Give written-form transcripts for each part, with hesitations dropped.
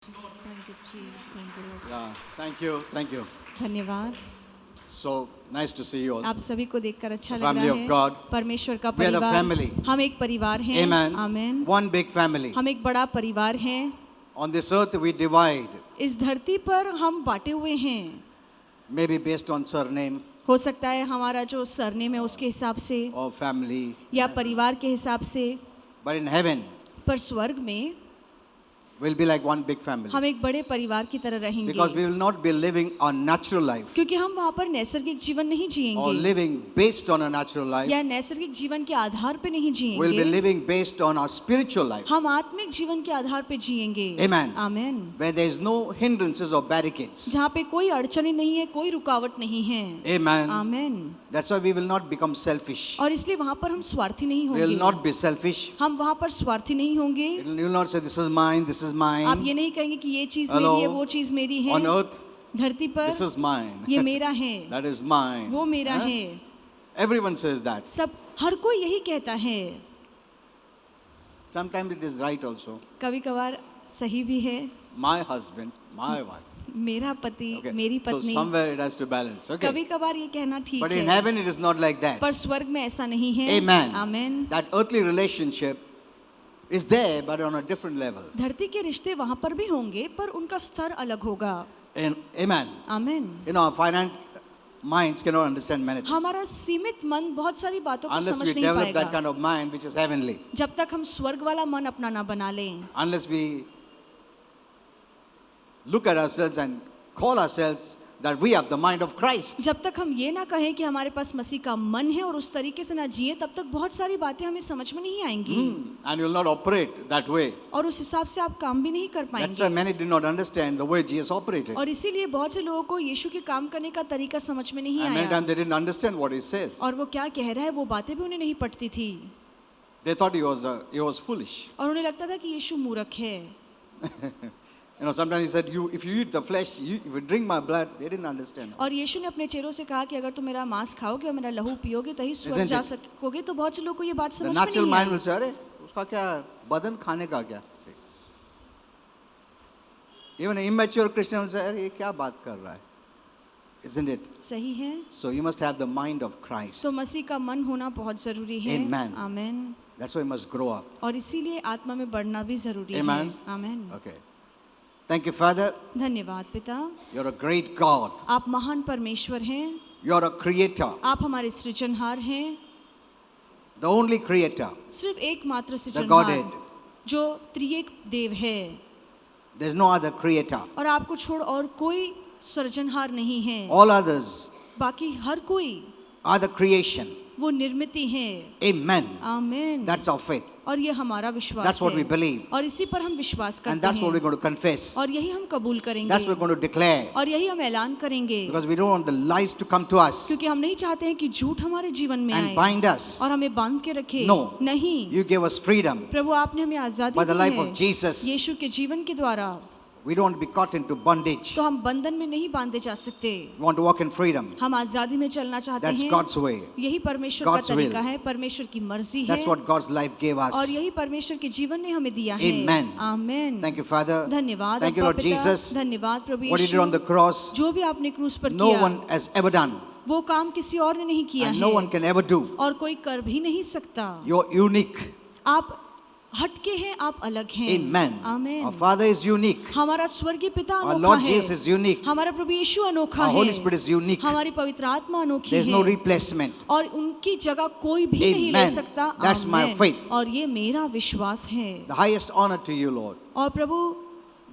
Thank you, Chief. Thank you, Lord. Yeah, thank you, thank you. धन्यवाद। So nice to see you all. आप सभी को देखकर अच्छा The लग family रहा of है। God. परमेश्वर का We are the परिवार। family. हम एक परिवार हैं। Amen. आमेन। One big family. हम एक बड़ा परिवार हैं। On this earth we divide, इस धरती पर हम बांटे हुए हैं। maybe based on surname हो सकता है हमारा जो सरनेम है उसके हिसाब से or family. या परिवार के हिसाब से, But in heaven, पर स्वर्ग में we'll be like one big family. हम एक बड़े परिवार की तरह रहेंगे। Because we will not be living a natural life क्योंकि हम वहाँ पर नैसर्गिक जीवन नहीं or जिएंगे living based on a natural life. या नैसर्गिक जीवन के आधार पे नहीं We'll be जिएंगे। living based on our spiritual life. हम आत्मिक जीवन के आधार पे जिएंगे। Amen. Amen. Where there is no hindrances or barricades. जहाँ पे कोई अड़चने नहीं है, कोई रुकावट नहीं है। Amen. Amen. That's why we will not become selfish. और इसलिए वहाँ पर हम स्वार्थी नहीं We will होंगे। not be selfish. हम वहाँ पर स्वार्थी नहीं होंगे। You will not say this is mine, this is mine. आप ये नहीं कहेंगे कि ये चीज Hello. मेरी है, वो चीज मेरी है। On earth, धरती पर this is mine. ये मेरा है, That is mine. वो मेरा Huh? है। Everyone says that. सब हर कोई यही कहता है। Sometimes it is right also. कभी कभार सही भी है। My husband, my wife. मेरा पति, Okay. मेरी So पत्नी। somewhere it has to balance. Okay. कभी कभार ये कहना ठीक But in है। heaven it is not like that. पर स्वर्ग में ऐसा नहीं है। Amen. Amen. That earthly relationship is there but on a different level. धरती के रिश्ते वहाँ पर भी होंगे, पर उनका स्तर अलग होगा। And amen. Amen. You know, our finite minds cannot understand many things. हमारा सीमित मन बहुत सारी बातों को Unless we समझ नहीं develop that पाएगा kind of mind which is heavenly. जब तक हम स्वर्ग वाला मन अपना ना बना लें। Unless we look at ourselves and call ourselves that we have the mind of Christ. जब तक हम ये ना कहें कि हमारे पास मसीह का मन है और उस तरीके से ना जिए, तब तक बहुत सारी बातें हमें समझ में नहीं आएंगी। And you will not operate that way. और उस हिसाब से आप काम भी नहीं कर That's why पाएंगे। many did not understand the way Jesus operated. और इसीलिए बहुत से लोगों को यीशु के काम करने का तरीका समझ में नहीं And many आया। times they didn't understand what he says. और वो क्या कह रहा है, वो बातें भी उन्हें नहीं पटती थी। They thought he was foolish. और उन्हें लगता था कि यीशु मूर्ख है। You know, sometimes he said, if you eat the flesh, if you drink my blood, they didn't understand. और यीशु ने अपने चेलों से कहा कि अगर तुम मेरा मांस खाओगे और मेरा लहू पियोगे तो ही स्वर्ग Isn't जा it? सकोगे। तो बहुत से लोगों को ये बात The समझ में natural नहीं mind आई। will say, अरे उसका क्या बदन खाने का क्या? See. Even an immature Christian will say, अरे ये क्या बात कर रहा है? Isn't it? सही है। So you must have the mind of Christ. तो मसीह का मन होना बहुत जरूरी है। Amen. Amen. That's why you must grow up. और इसीलिए आत्मा में बढ़ना भी जरूरी है। Amen. Amen. Okay. Thank you, Father. धन्यवाद पिता। You're a great God. आप महान परमेश्वर हैं। You're a creator. आप हमारे सृजनहार हैं। The only creator. सिर्फ एकमात्र Godhead. सृजनहार जो त्रिएक देव है। There's no other creator. और आपको छोड़ और कोई सृजनहार नहीं है। All others बाकी हर कोई are the creation. वो निर्मिति है। Amen. Amen. That's our faith. और ये हमारा विश्वास That's what है। we believe. और इसी पर हम विश्वास And करते that's what we're हैं। going to confess. और यही हम कबूल करेंगे। That's what we're going to declare. और यही हम ऐलान करेंगे। Because we don't want the lies to come to us क्योंकि हम नहीं चाहते हैं कि झूठ हमारे जीवन में and आए bind us. और हमें बांध के रखे। No. नहीं। You gave us freedom प्रभु आपने हमें आजादी by the दी life है of Jesus. यीशु के जीवन के द्वारा। We don't want to be caught into bondage. तो हम बंधन में नहीं बांधे जा सकते। We want to walk in freedom. हम आजादी में चलना चाहते That's हैं। God's way. यही परमेश्वर का God's will. तरीका है, परमेश्वर की मर्जी है। That's what God's life gave और us. यही परमेश्वर के जीवन ने हमें दिया है। Amen. Amen. Thank you, Father. धन्यवाद Thank you, अब्बा Lord पिता। Jesus. धन्यवाद प्रभु What you did on Yeshu. the cross, जो भी आपने क्रूस पर no किया, one has ever done. वो काम किसी और ने नहीं किया And है no one can ever do. और कोई कर भी नहीं सकता। You're unique. आप हटके हैं, आप अलग हैं। Amen. Amen. Our Father is unique. हमारा स्वर्गीय पिता Our अनोखा Lord है। Jesus is unique. हमारा प्रभु यीशु अनोखा Our है। Holy Spirit is unique. हमारी पवित्र आत्मा अनोखी There's है। no replacement. और उनकी जगह कोई भी नहीं ले Amen. सकता। That's my amen. faith. और ये मेरा विश्वास है। The highest honor to you, Lord. और प्रभु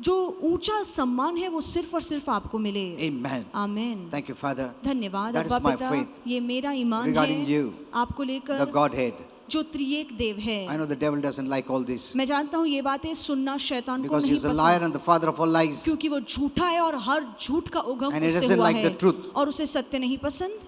जो ऊंचा सम्मान है वो सिर्फ और सिर्फ आपको मिले। Amen. Amen. Thank you, Father. धन्यवाद That is अब्बा my पिता। faith ये मेरा ईमान regarding है you, आपको The लेकर Godhead. जो त्रिएक देव है। I know the devil doesn't like all this मैं जानता हूँ ये बातें सुनना शैतान को because नहीं he's a liar पसंद, and the father of all lies. क्योंकि वो झूठा है और हर झूठ का उगम And he उससे doesn't हुआ like है the truth. और उसे सत्य नहीं पसंद।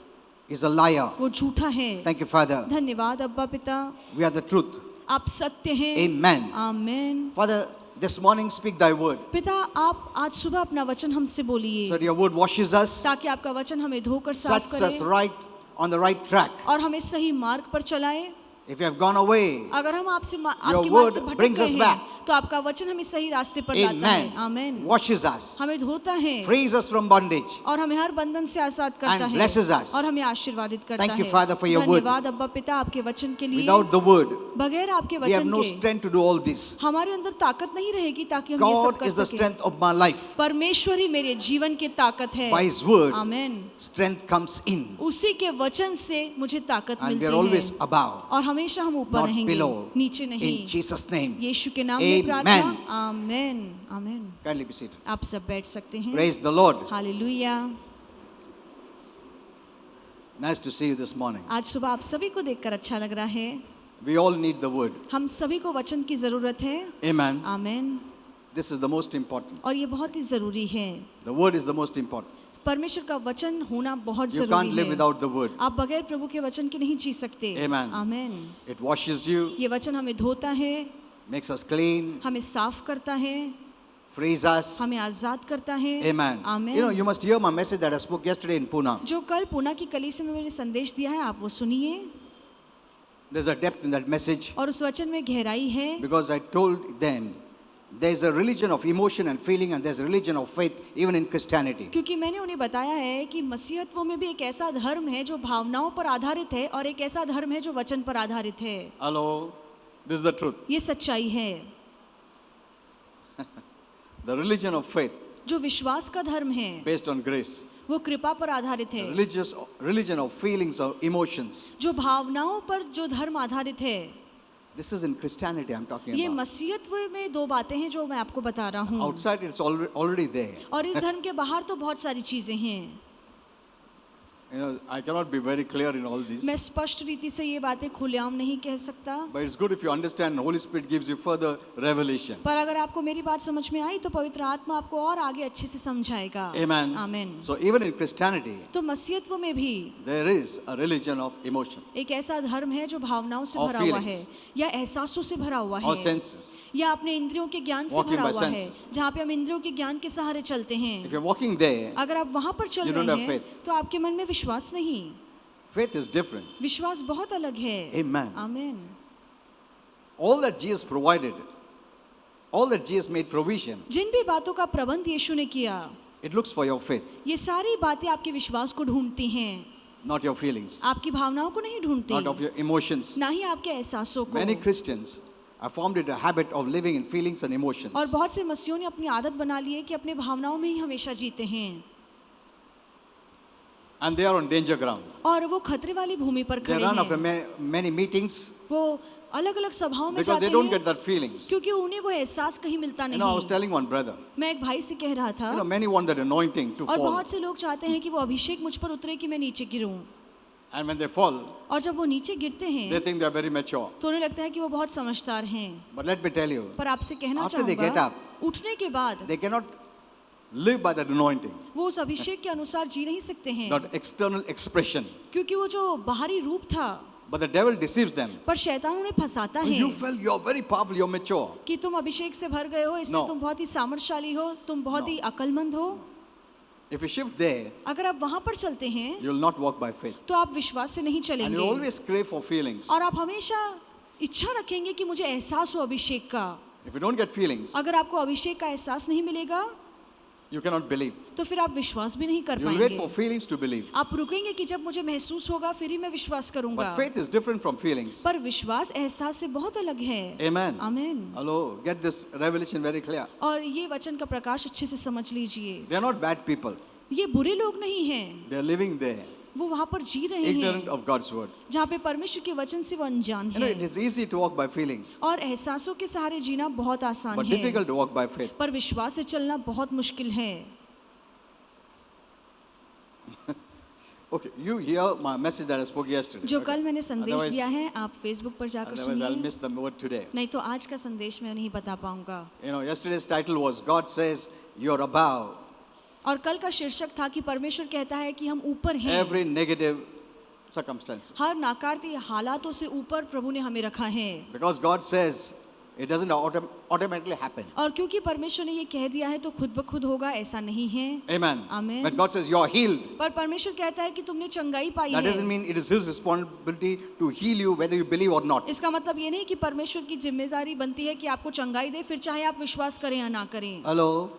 He's a liar. वो झूठा है। Thank you, Father. धन्यवाद अब्बा पिता। We are the truth. आप सत्य हैं। Amen. Amen. Father, this morning speak thy word. पिता आप आज सुबह अपना वचन हमसे बोलिए So that your word washes us, ताकि आपका वचन हमें धोकर साफ sets us करे right on the right track. और हमें सही मार्ग पर चलाए। If you have gone away, अगर हम your आपके मार्ग से word भटक brings गए us हैं back. तो आपका वचन हमें सही रास्ते पर लाता है। Amen. आमेन। Washes us, हमें धोता है frees us from bondage. और हमें हर बंधन से आजाद करता And है blesses us. और हमें आशीर्वादित करता Thank you, है। Father, for your word. धन्यवाद अब्बा पिता आपके वचन के लिए। Without the word, बगैर आपके we have वचन no के strength to do all this. हमारे अंदर ताकत नहीं रहेगी ताकि हम ये सब God कर is the सकें। strength of my life. परमेश्वर ही मेरे जीवन की ताकत है। By His word, amen. strength comes in. उसी के वचन से मुझे ताकत And we मिलती are always है above, और हमेशा हम ऊपर not रहेंगे, below. नीचे नहीं। In Jesus' name. यीशु के नाम में Amen. प्रार्थना। आमेन। आमेन। Kindly be seated. आप सब बैठ सकते हैं। Praise the Lord. Hallelujah. Nice to see you this morning. आज सुबह आप सभी को देखकर अच्छा लग रहा है। We all need the word. हम सभी को वचन की जरूरत है। Amen. Amen. This is the most important. और ये बहुत ही जरूरी है। The word is the most important. परमेश्वर का वचन होना बहुत You can't जरूरी live है। without the word. आप बगैर प्रभु के वचन के नहीं जी सकते। Amen. Amen. It washes you, ये वचन हमें धोता है, makes us clean, हमें साफ करता है, frees us. हमें आजाद करता है। Amen. Amen. You know, you must hear my message that I spoke yesterday in Pune. जो कल पूना की कलीसिया में मैंने संदेश दिया है, आप वो सुनिए। There's a depth in that message और उस वचन में गहराई है, because I told them there's a religion of emotion and feeling and there's a religion of faith even in Christianity. क्योंकि मैंने उन्हें बताया है कि मसीहत्व में भी एक ऐसा धर्म है जो भावनाओं पर आधारित है और एक ऐसा धर्म है जो वचन पर आधारित है। Hello, this is the truth. ये सच्चाई है। The religion of faith जो विश्वास का धर्म है based on grace. वो कृपा पर आधारित है। Religion of feelings or emotions. जो भावनाओं पर जो धर्म आधारित है, This is in Christianity I'm talking ये about. मसीहत्व में दो बातें हैं जो मैं आपको बता रहा हूँ। Outside it's already there. और इस धर्म के बाहर तो बहुत सारी चीजें हैं। You know, I cannot be very clear in all this. मैं स्पष्ट रीति से ये बातें खुलेआम नहीं कह सकता, But it's good if you understand the Holy Spirit gives you further revelation. पर अगर आपको मेरी बात समझ में आई तो पवित्र आत्मा आपको और आगे अच्छे से समझाएगा। Amen. आमीन। So even in Christianity, तो मसीहत्व में भी there is a religion of emotion एक ऐसा धर्म है जो भावनाओं से Or भरा हुआ है feelings. या एहसासों से भरा हुआ or है senses. या अपने इंद्रियों के ज्ञान से Walking भरा by हुआ है, senses. जहाँ पे हम इंद्रियों के ज्ञान के सहारे चलते If हैं। you're walking there, अगर आप वहां पर चल You don't रहे have हैं faith. तो आपके मन में विश्वास नहीं। faith is different. विश्वास बहुत अलग है। Amen. आमीन। All that Jesus provided, all that Jesus made provision, जिन भी बातों का प्रबंध यीशु ने किया, it looks for your faith, ये सारी बातें आपके विश्वास को ढूंढती हैं, not your feelings, आपकी भावनाओं को नहीं ढूंढती, not of your emotions. ना ही आपके एहसासों को। Many Christians have formed it a habit of living in feelings and emotions. और बहुत से मसीहों ने अपनी आदत बना ली है कि अपने भावनाओं में ही हमेशा जीते हैं And they are on danger ground. और वो खतरे वाली भूमि पर They खड़े run after हैं। many meetings वो अलग अलग सभाओं में because जाते they don't हैं get that feelings. क्योंकि उन्हें वो एहसास कहीं मिलता You know, I was नहीं। telling one brother, मैं एक भाई से कह रहा था, you know, many want that anointing to और fall. बहुत से लोग चाहते हैं कि वो अभिषेक मुझ पर उतरे कि मैं नीचे गिरूं, And when they fall, और जब वो नीचे गिरते they हैं think they are very mature. तो उन्हें लगता है कि वो बहुत समझदार हैं। But let me tell you, पर आपसे कहना After they get चाहूंगा, up, उठने के बाद they cannot live by that anointing, वो उस अभिषेक के अनुसार जी नहीं सकते हैं, that external expression. क्योंकि वो जो बाहरी रूप था, But the devil deceives them. पर शैतान उन्हें फंसाता है You feel you're very powerful, you're mature. कि तुम अभिषेक से भर गए हो, इसलिए No. तुम बहुत ही सामर्थ्यशाली हो, तुम बहुत ही अक्लमंद हो। If you shift there, अगर आप वहां पर चलते हैं you'll not walk by faith. तो आप विश्वास से नहीं And चलेंगे you always crave for feelings. और आप हमेशा इच्छा रखेंगे कि मुझे एहसास हो अभिषेक का। If you don't get feelings, अगर आपको अभिषेक का एहसास नहीं मिलेगा you cannot believe. तो फिर आप विश्वास भी नहीं कर You'll wait पाएंगे। for feelings to believe. आप रुकेंगे कि जब मुझे महसूस होगा फिर ही मैं विश्वास करूंगा। But faith is different from feelings. पर विश्वास एहसास से बहुत अलग है। Amen. आमीन। Hello, get this revelation very clear. और ये वचन का प्रकाश अच्छे से समझ लीजिए। They are not bad people. ये बुरे लोग नहीं हैं, They are living there, वो वहाँ पर जी रहे ignorant हैं of God's word. जहाँ पे परमेश्वर के वचन से वो अनजान You know, it है। is easy to walk by feelings, और एहसासों के सहारे जीना बहुत आसान but है, difficult to walk by faith. पर विश्वास से चलना बहुत मुश्किल है। Okay, you hear my message that I spoke yesterday. जो Okay. कल मैंने संदेश Otherwise- दिया है आप फेसबुक पर जाकर Otherwise, I'll सुनिए, miss the word today. नहीं तो आज का संदेश मैं नहीं बता पाऊंगा। You know, yesterday's title was God says you're above और कल का शीर्षक था कि परमेश्वर कहता है कि हम ऊपर हैं, every negative circumstances. हर नाकारती हालातों से ऊपर प्रभु ने हमें रखा है। Because God says It doesn't automatically happen. और क्योंकि परमेश्वर ने ये कह दिया है तो खुद ब खुद होगा, ऐसा नहीं है। Amen. Amen. When God says you're healed, पर परमेश्वर कहता है कि तुमने चंगाई पाई that doesn't है। mean it is His responsibility to heal you whether you believe or not. इसका मतलब ये नहीं कि परमेश्वर की जिम्मेदारी बनती है कि आपको चंगाई दे, फिर चाहे आप विश्वास करें या ना करें। Hello?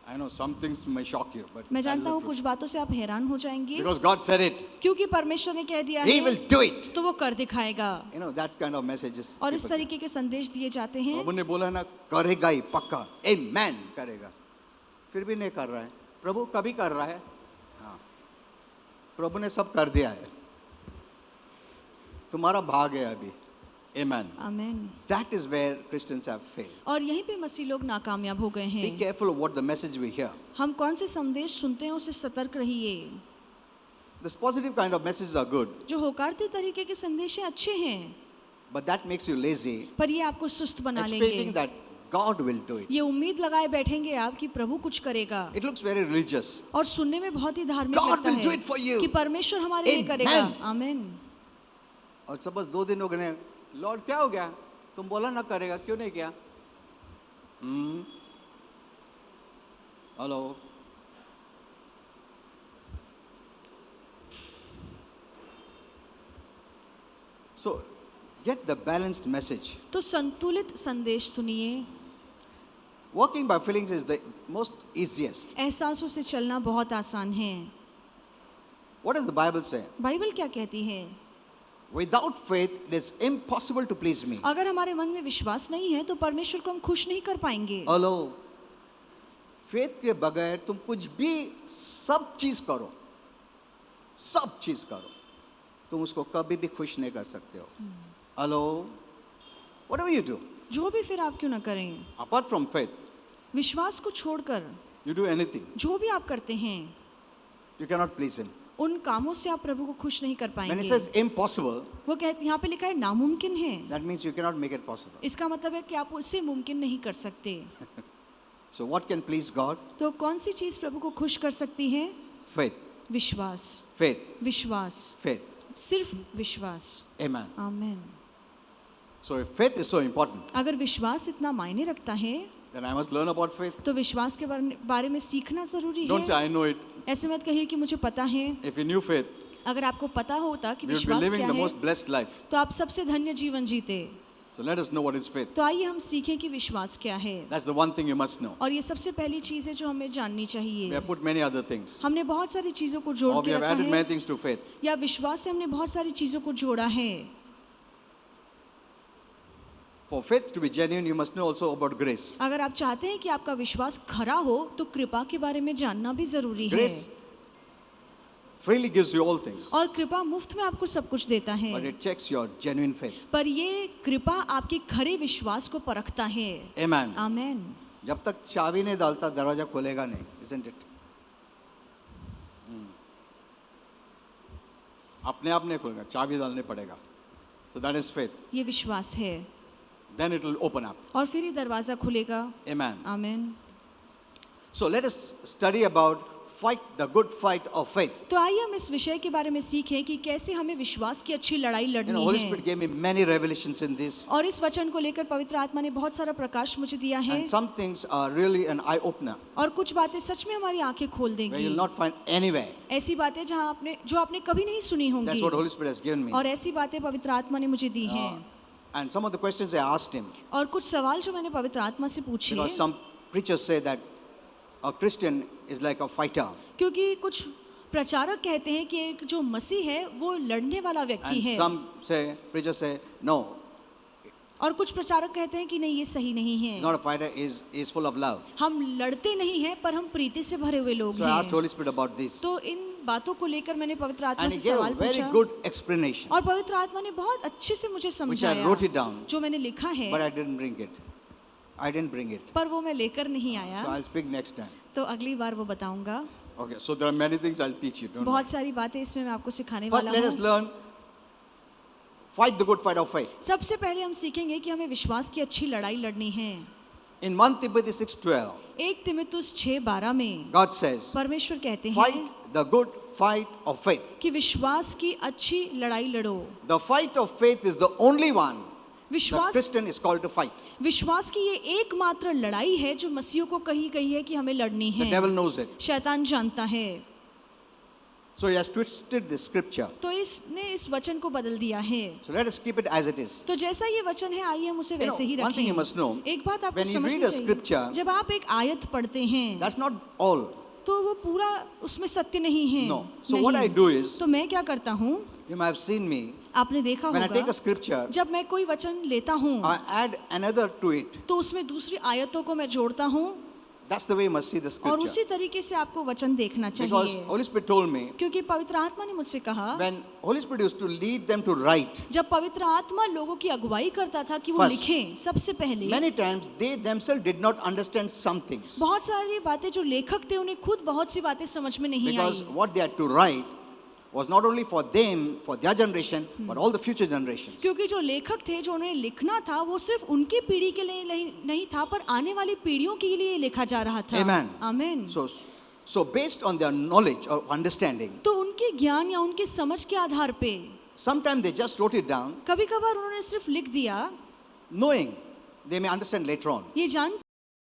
I know some things may shock you, but मैं that is जानता the हूँ truth. कुछ बातों से आप हैरान हो जाएंगे, Because God said it, क्योंकि परमेश्वर ने कह दिया He है will do it. तो वो कर दिखाएगा। You know, that's kind of messages. और इस people तरीके के संदेश दिए जाते हैं। प्रभु ने बोला ना, करेगा ही पक्का, Amen करेगा, फिर भी नहीं कर रहा है। प्रभु कभी कर रहा है, हाँ, प्रभु ने सब कर दिया है, तुम्हारा भाग है अभी। Amen. आमीन। That is where Christians have failed. और यहीं पे मसीह लोग नाकामयाब हो गए Be हैं। careful of what the message we hear. हम कौन से संदेश सुनते हैं उससे सतर्क रहिए। This positive kind of messages are good, जो होकारते तरीके के संदेश हैं अच्छे हैं, but that makes you lazy, पर ये आपको सुस्त बना expecting लेंगे। that God will do it. ये उम्मीद लगाए बैठेंगे आप कि प्रभु कुछ करेगा, It looks very religious. और सुनने में बहुत ही धार्मिक God लगता will do it for है you. कि परमेश्वर हमारे लिए Amen. करेगा। आमीन। और सपोज 2 दिन हो गए, लॉर्ड क्या हो गया, तुम बोला ना करेगा, क्यों नहीं किया? Hello, so get the balanced message. तो संतुलित संदेश सुनिए। Walking by feelings is the most easiest. एहसासों से चलना बहुत आसान है। What does the Bible say? Bible क्या कहती है? Without faith it is impossible to please me. अगर हमारे मन में विश्वास नहीं है तो परमेश्वर को हम खुश नहीं कर पाएंगे। हेलो, फेथ के बगैर तुम कुछ भी सब चीज करो, सब चीज करो, तुम उसको कभी भी खुश नहीं कर सकते हो। हेलो, whatever you do, जो भी फिर आप क्यों ना करें, apart from faith, विश्वास को छोड़कर you do anything, जो भी आप करते हैं you cannot please Him. उन कामों से आप प्रभु को खुश नहीं कर When पाएंगे। He says impossible, वो कहते, यहाँ पे लिखा है नामुमकिन है, that means you cannot make it possible. इसका मतलब है कि आप उससे मुमकिन नहीं कर सकते। So what can please God? तो कौन सी चीज प्रभु को खुश कर सकती है? Faith, विश्वास, faith, विश्वास, faith. सिर्फ विश्वास। Amen. आमीन। So if faith is so important, अगर विश्वास इतना मायने रखता है then I must learn about faith. तो विश्वास के बारे में सीखना जरूरी Don't say है। I know it. ऐसे मत कहिए कि मुझे पता है। If you knew faith, अगर आपको पता होता कि we would be विश्वास living क्या the है most blessed life. तो आप सबसे धन्य जीवन जीते। So let us know what is faith. तो आइए हम सीखें कि विश्वास क्या है। That's the one thing you must know. और ये सबसे पहली चीज है जो हमें जाननी We चाहिए। have put many other things. हमने बहुत सारी चीजों को जोड़ Or we के have रखा added many है, things to faith. या विश्वास से हमने बहुत सारी चीजों को जोड़ा है। For faith to be genuine, you must know also about grace. अगर आप चाहते हैं कि आपका विश्वास खरा हो तो कृपा के बारे में जानना भी जरूरी है। Grace freely gives you all things, और कृपा मुफ्त में आपको सब कुछ देता है, but it checks your genuine faith. पर ये कृपा आपके खरे विश्वास को परखता है। Amen. आमीन। जब तक चाबी नहीं डालता दरवाजा खोलेगा नहीं, isn't it? अपने आप नहीं खुलेगा, चाबी डालने पड़ेगा. So that is faith. ये विश्वास है Then it will open up. और फिर ये दरवाजा खुलेगा। Amen. आमीन। So let us study about fight the good fight of faith. तो आइए हम इस विषय के बारे में सीखें कि कैसे हमें विश्वास की अच्छी लड़ाई You know, लड़नी Holy है। Spirit gave me many revelations in this, और इस वचन को लेकर पवित्र आत्मा ने बहुत सारा प्रकाश मुझे दिया है, and some things are really an eye opener और कुछ बातें सच में हमारी आंखें खोल where देंगी। you'll not find anywhere. ऐसी बातें जो आपने कभी नहीं सुनी That's होंगी, what Holy Spirit has given me. और ऐसी बातें पवित्र आत्मा ने मुझे दी हैं। And some of the questions I asked him, और कुछ सवाल जो मैंने पवित्र आत्मा से पूछे, because some preachers say that a Christian is like a fighter, क्योंकि कुछ प्रचारक कहते हैं कि एक जो मसीह है वो लड़ने वाला व्यक्ति and है, some preachers say, no, और कुछ प्रचारक कहते हैं कि नहीं, ये सही नहीं he's है, not a fighter, he's full of love. हम लड़ते नहीं हैं पर हम प्रीति से भरे हुए लोग So I asked हैं। Holy Spirit about this, तो इन बातों को लेकर मैंने पवित्र आत्मा and से he gave सवाल a very पूछा, good explanation, और पवित्र आत्मा ने बहुत अच्छे से मुझे which I wrote it समझाया down, जो मैंने लिखा है, but I didn't bring it. I didn't bring it. पर वो मैं लेकर नहीं आया, So I'll speak next time. तो अगली बार वो बताऊंगा। Okay, so there are many things I'll teach you. Don't worry. बहुत सारी बातें इसमें मैं आपको सिखाने First, वाला let us हूँ। learn fight the good fight of faith. सबसे पहले हम सीखेंगे कि हमें विश्वास की अच्छी लड़ाई लड़नी है। In 1 Timothy 6:12, 1 तीमुथियुस 6:12 में God says, परमेश्वर कहते हैं fight the good fight of faith. कि विश्वास की अच्छी लड़ाई लड़ो। The fight of faith is the only one The विश्वास Christian is called to fight. विश्वास की ये एकमात्र लड़ाई है जो मसीह को कही गई है कि हमें लड़नी The है। devil knows it. शैतान जानता है, So he has twisted the scripture. तो इसने इस वचन को बदल दिया है। So let us keep it as it is. तो जैसा ये वचन है आइए हम उसे You know, वैसे ही one thing you रखें। must know, एक बात आपको when you समझनी read a चाहिए, scripture, जब आप एक आयत पढ़ते हैं That's not all. तो वो पूरा उसमें सत्य नहीं है। No. So what I do is, तो मैं क्या करता हूँ, you might have seen me, आपने देखा when I take a होगा, scripture, जब मैं कोई वचन लेता हूँ I add another to it. तो उसमें दूसरी आयतों को मैं जोड़ता हूँ That's the way you must see the और scripture. उसी तरीके से आपको वचन देखना Because चाहिए। Holy Spirit told me, क्योंकि पवित्र आत्मा ने मुझसे कहा, when Holy Spirit used to lead them to write, जब पवित्र आत्मा लोगों की अगुवाई करता था कि वो First, लिखें, सबसे पहले many times they themselves did not understand some things. बहुत सारी बातें जो लेखक थे उन्हें खुद बहुत सी बातें समझ में नहीं Because I, what they had to write was not only for them, for their generation, but all the future generations. क्योंकि जो लेखक थे जो उन्हें लिखना था वो सिर्फ उनकी पीढ़ी के लिए नहीं था पर आने वाली पीढ़ियों के लिए लिखा जा रहा था। Amen. आमीन। So based on their knowledge or understanding, तो उनके ज्ञान या उनके समझ के आधार पे sometimes they just wrote it down, कभी कभार उन्होंने सिर्फ लिख दिया, knowing they may understand later on. ये जान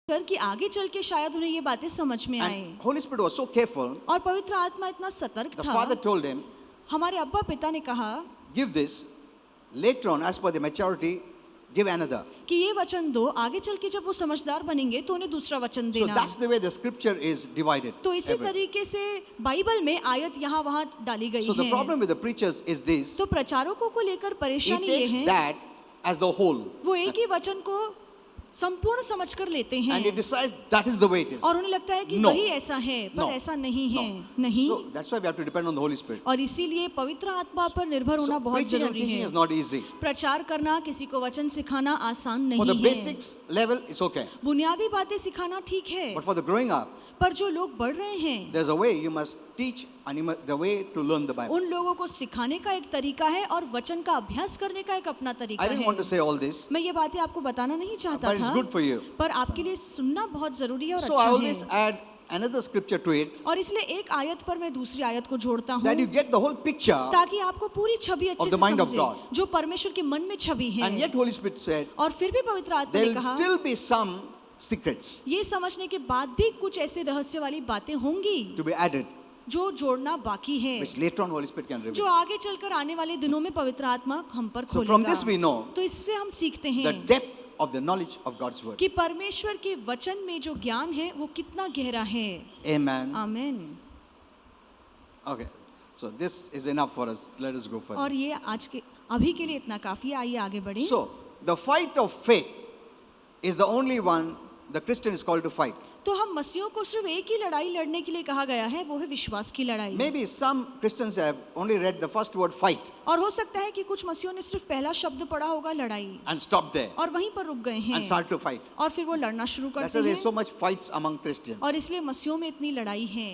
कर कि आगे चल के शायद उन्हें ये बातें समझ में आए। And Holy Spirit was so careful. और पवित्र आत्मा इतना सतर्क The था, Father told him, हमारे अब्बा पिता ने कहा give this, later on as per the maturity, give another. कि ये वचन दो, आगे चल के जब वो समझदार बनेंगे तो उन्हें दूसरा वचन So देना। that's the way the scripture is divided. तो इसी everywhere. तरीके से बाइबल में आयत यहाँ वहाँ डाली गई So the है। problem with the preachers is this, तो प्रचारकों को लेकर he परेशानी ये takes है, that as the whole वो एक ही वचन को संपूर्ण समझ कर लेते and he हैं decides that is the way it is. और उन्हें लगता है कि No. वही ऐसा है, पर No. ऐसा नहीं है। No. नहीं, So that's why we have to depend on the Holy Spirit. और इसीलिए पवित्र आत्मा पर निर्भर होना So बहुत preaching and जरूरी teaching है। is not easy. प्रचार करना, किसी को वचन सिखाना आसान For the नहीं है। basics level, it's okay. बुनियादी बातें सिखाना ठीक है, But for the growing up, पर जो लोग बढ़ रहे हैं there's a way you must teach and the way to learn the Bible. उन लोगों को सिखाने का एक तरीका है और वचन का अभ्यास करने का एक अपना तरीका I didn't want to है। say all this, मैं ये बातें आपको बताना नहीं चाहता but it's था, good for you. पर आपके लिए सुनना बहुत जरूरी है और So I अच्छा always है। add another scripture to it और इसलिए एक आयत पर मैं दूसरी आयत को जोड़ता that you हूँ get the whole picture. ताकि आपको पूरी छवि अच्छे of the से mind of समझे, God. जो परमेश्वर के मन में छवि है। And yet Holy Spirit said और फिर भी पवित्र आत्मा ने there will कहा, still be some secrets ये समझने के बाद भी कुछ ऐसे रहस्य वाली बातें होंगी to be added, जो जोड़ना बाकी है, which later on Holy Spirit can जो reveal. आगे चलकर आने वाले दिनों में पवित्र आत्मा हम पर So from this we खोलेगा। know तो इससे हम सीखते the हैं depth of the knowledge of God's word. कि परमेश्वर के वचन में जो ज्ञान है वो कितना गहरा है। Amen. आमीन। Okay. So this is enough for us. Let us go further. और ये आज के अभी के लिए इतना काफी है, आइए आगे बढ़ें। So the fight of faith is the only one the Christian is called to fight. तो हम मसीहों को सिर्फ एक ही लड़ाई लड़ने के लिए कहा गया है, वो है विश्वास की लड़ाई। Maybe some Christians have only read the first word fight और हो सकता है कि कुछ मसीहों ने सिर्फ पहला शब्द पढ़ा होगा लड़ाई and stopped there और वहीं पर रुक गए हैं and start to fight. और फिर वो लड़ना शुरू That's करते why there's so हैं much fights among Christians. और इसलिए मसीहों में इतनी लड़ाई है।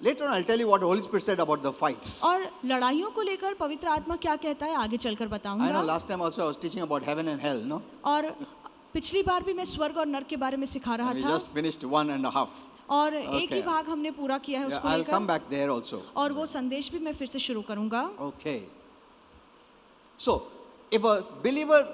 Later on I'll tell you what the Holy Spirit said about the fights. और लड़ाइयों को लेकर पवित्र आत्मा क्या कहता है आगे चलकर I know बताऊंगा। last time also I was teaching about heaven and hell, no? और पिछली बार भी मैं स्वर्ग और नर्क के बारे में सिखा रहा We था just finished 1.5. और एक ही Okay. भाग हमने पूरा किया है Yeah, उसको I'll come लेकर back there also. और वो संदेश भी मैं फिर से शुरू करूंगा। Okay. So, if a believer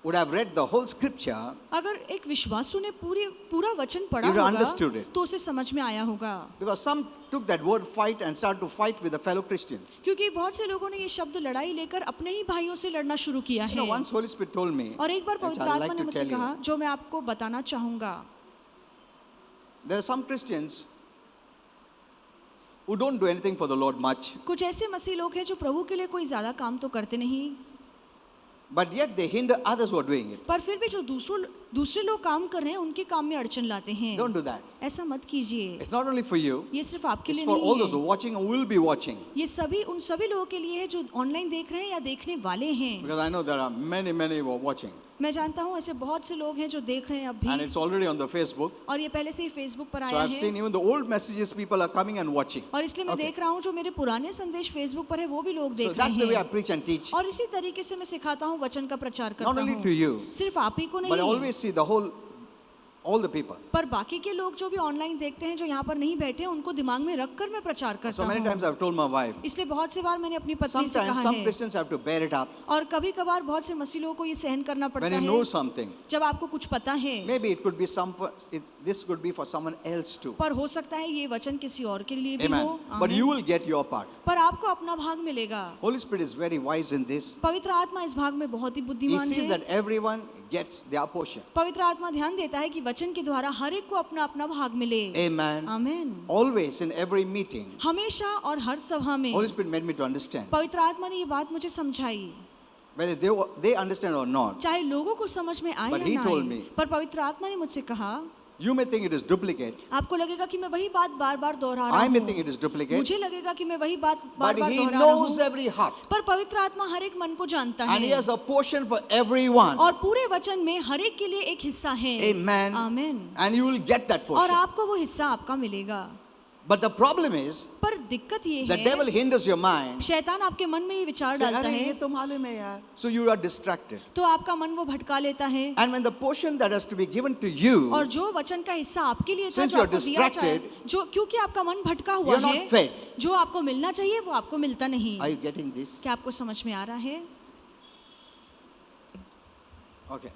would have read the whole scripture, अगर एक विश्वासु ने पूरा वचन पढ़ा You would have understood होगा it. तो उसे समझ में आया होगा, because some took that word fight and started to fight with the fellow Christians. क्योंकि बहुत से लोगों ने ये शब्द लड़ाई लेकर अपने ही भाइयों से लड़ना शुरू किया You know, है। once Holy Spirit told me, और एक बार which पवित्र I'd आत्मा like ने to मुझसे tell you, कहा जो मैं आपको बताना चाहूंगा। there are some Christians who don't do anything for the Lord much, कुछ ऐसे मसीह लोग हैं जो प्रभु के लिए कोई ज्यादा काम तो करते नहीं, but yet they hinder others who are doing it. पर फिर भी जो दूसरे लोग काम कर रहे हैं उनके काम में अड़चन लाते हैं। Don't do that. ऐसा मत कीजिए। It's not only for you, ये सिर्फ आपके it's लिए for all नहीं those who है, are watching and will be watching. ये सभी उन सभी लोगों के लिए है जो ऑनलाइन देख रहे हैं या देखने वाले हैं। Because I know there are many who are watching. मैं जानता हूँ ऐसे बहुत से लोग हैं जो देख रहे हैं अब And भी, it's already on the Facebook. और ये पहले से ही फेसबुक पर So आया I've seen है even the old messages, people are coming and watching. और इसलिए मैं Okay. देख रहा हूँ जो मेरे पुराने संदेश फेसबुक पर है वो भी लोग So देख that's the way रहे I हैं preach and teach. और इसी तरीके से मैं सिखाता हूँ, वचन का प्रचार Not करता only to हूँ, you, सिर्फ आप ही को but I नहीं, always see the whole all the people. पर बाकी के लोग जो भी ऑनलाइन देखते हैं, जो यहाँ पर नहीं बैठे, उनको दिमाग में रखकर मैं प्रचार करता So many हूँ। times I've told my wife, इसलिए बहुत से बार मैंने अपनी पत्नी से sometimes कहा some है, Christians have to bear it up और कभी कभार बहुत से मसीह लोगों को ये सहन करना when पड़ता you know है something. जब आपको कुछ पता है। Maybe it could be this could be for someone else too. पर हो सकता है ये वचन किसी और के लिए भी Amen. हो। But आमीन। you will get your part. पर आपको अपना भाग मिलेगा। Holy Spirit is very wise in this. पवित्र आत्मा इस भाग में बहुत ही He बुद्धिमान sees है। that everyone gets their portion. पवित्र आत्मा ध्यान देता है कि वचन के द्वारा हर एक को अपना अपना भाग मिले। Amen. आमीन। Always in every meeting, हमेशा और हर सभा में Holy Spirit made me to understand. पवित्र आत्मा ने ये बात मुझे समझाई, Whether they understand or not, चाहे लोगों को समझ में आए But या he ना told आए। me. पर पवित्र आत्मा ने मुझसे कहा, you may think it is duplicate. आपको लगेगा कि मैं वही बात बार बार दोहरा रहा I may हूँ, think it is duplicate. मुझे लगेगा कि मैं वही बात बार But बार He दोहरा रहा knows हूँ, every heart. पर पवित्र आत्मा हर एक मन को जानता And He है has a portion for everyone. और पूरे वचन में हर एक के लिए एक हिस्सा है। Amen. आमीन। And you will get that और portion. आपको वो हिस्सा आपका मिलेगा। But the problem is, पर दिक्कत ये the devil है, hinders your mind. शैतान आपके मन में ये विचार Say, डालता अरे ये है, तो मालूम है यार. So you are distracted. तो आपका मन वो भटका लेता है। And when the portion that has to be given to you, और जो वचन का हिस्सा आपके लिए था, Since जो you are आपको दिया distracted, जाए, जो क्योंकि आपका मन भटका you हुआ are not है, fed. जो आपको मिलना चाहिए वो आपको मिलता नहीं। Are you getting this? क्या आपको समझ में आ रहा है? Okay.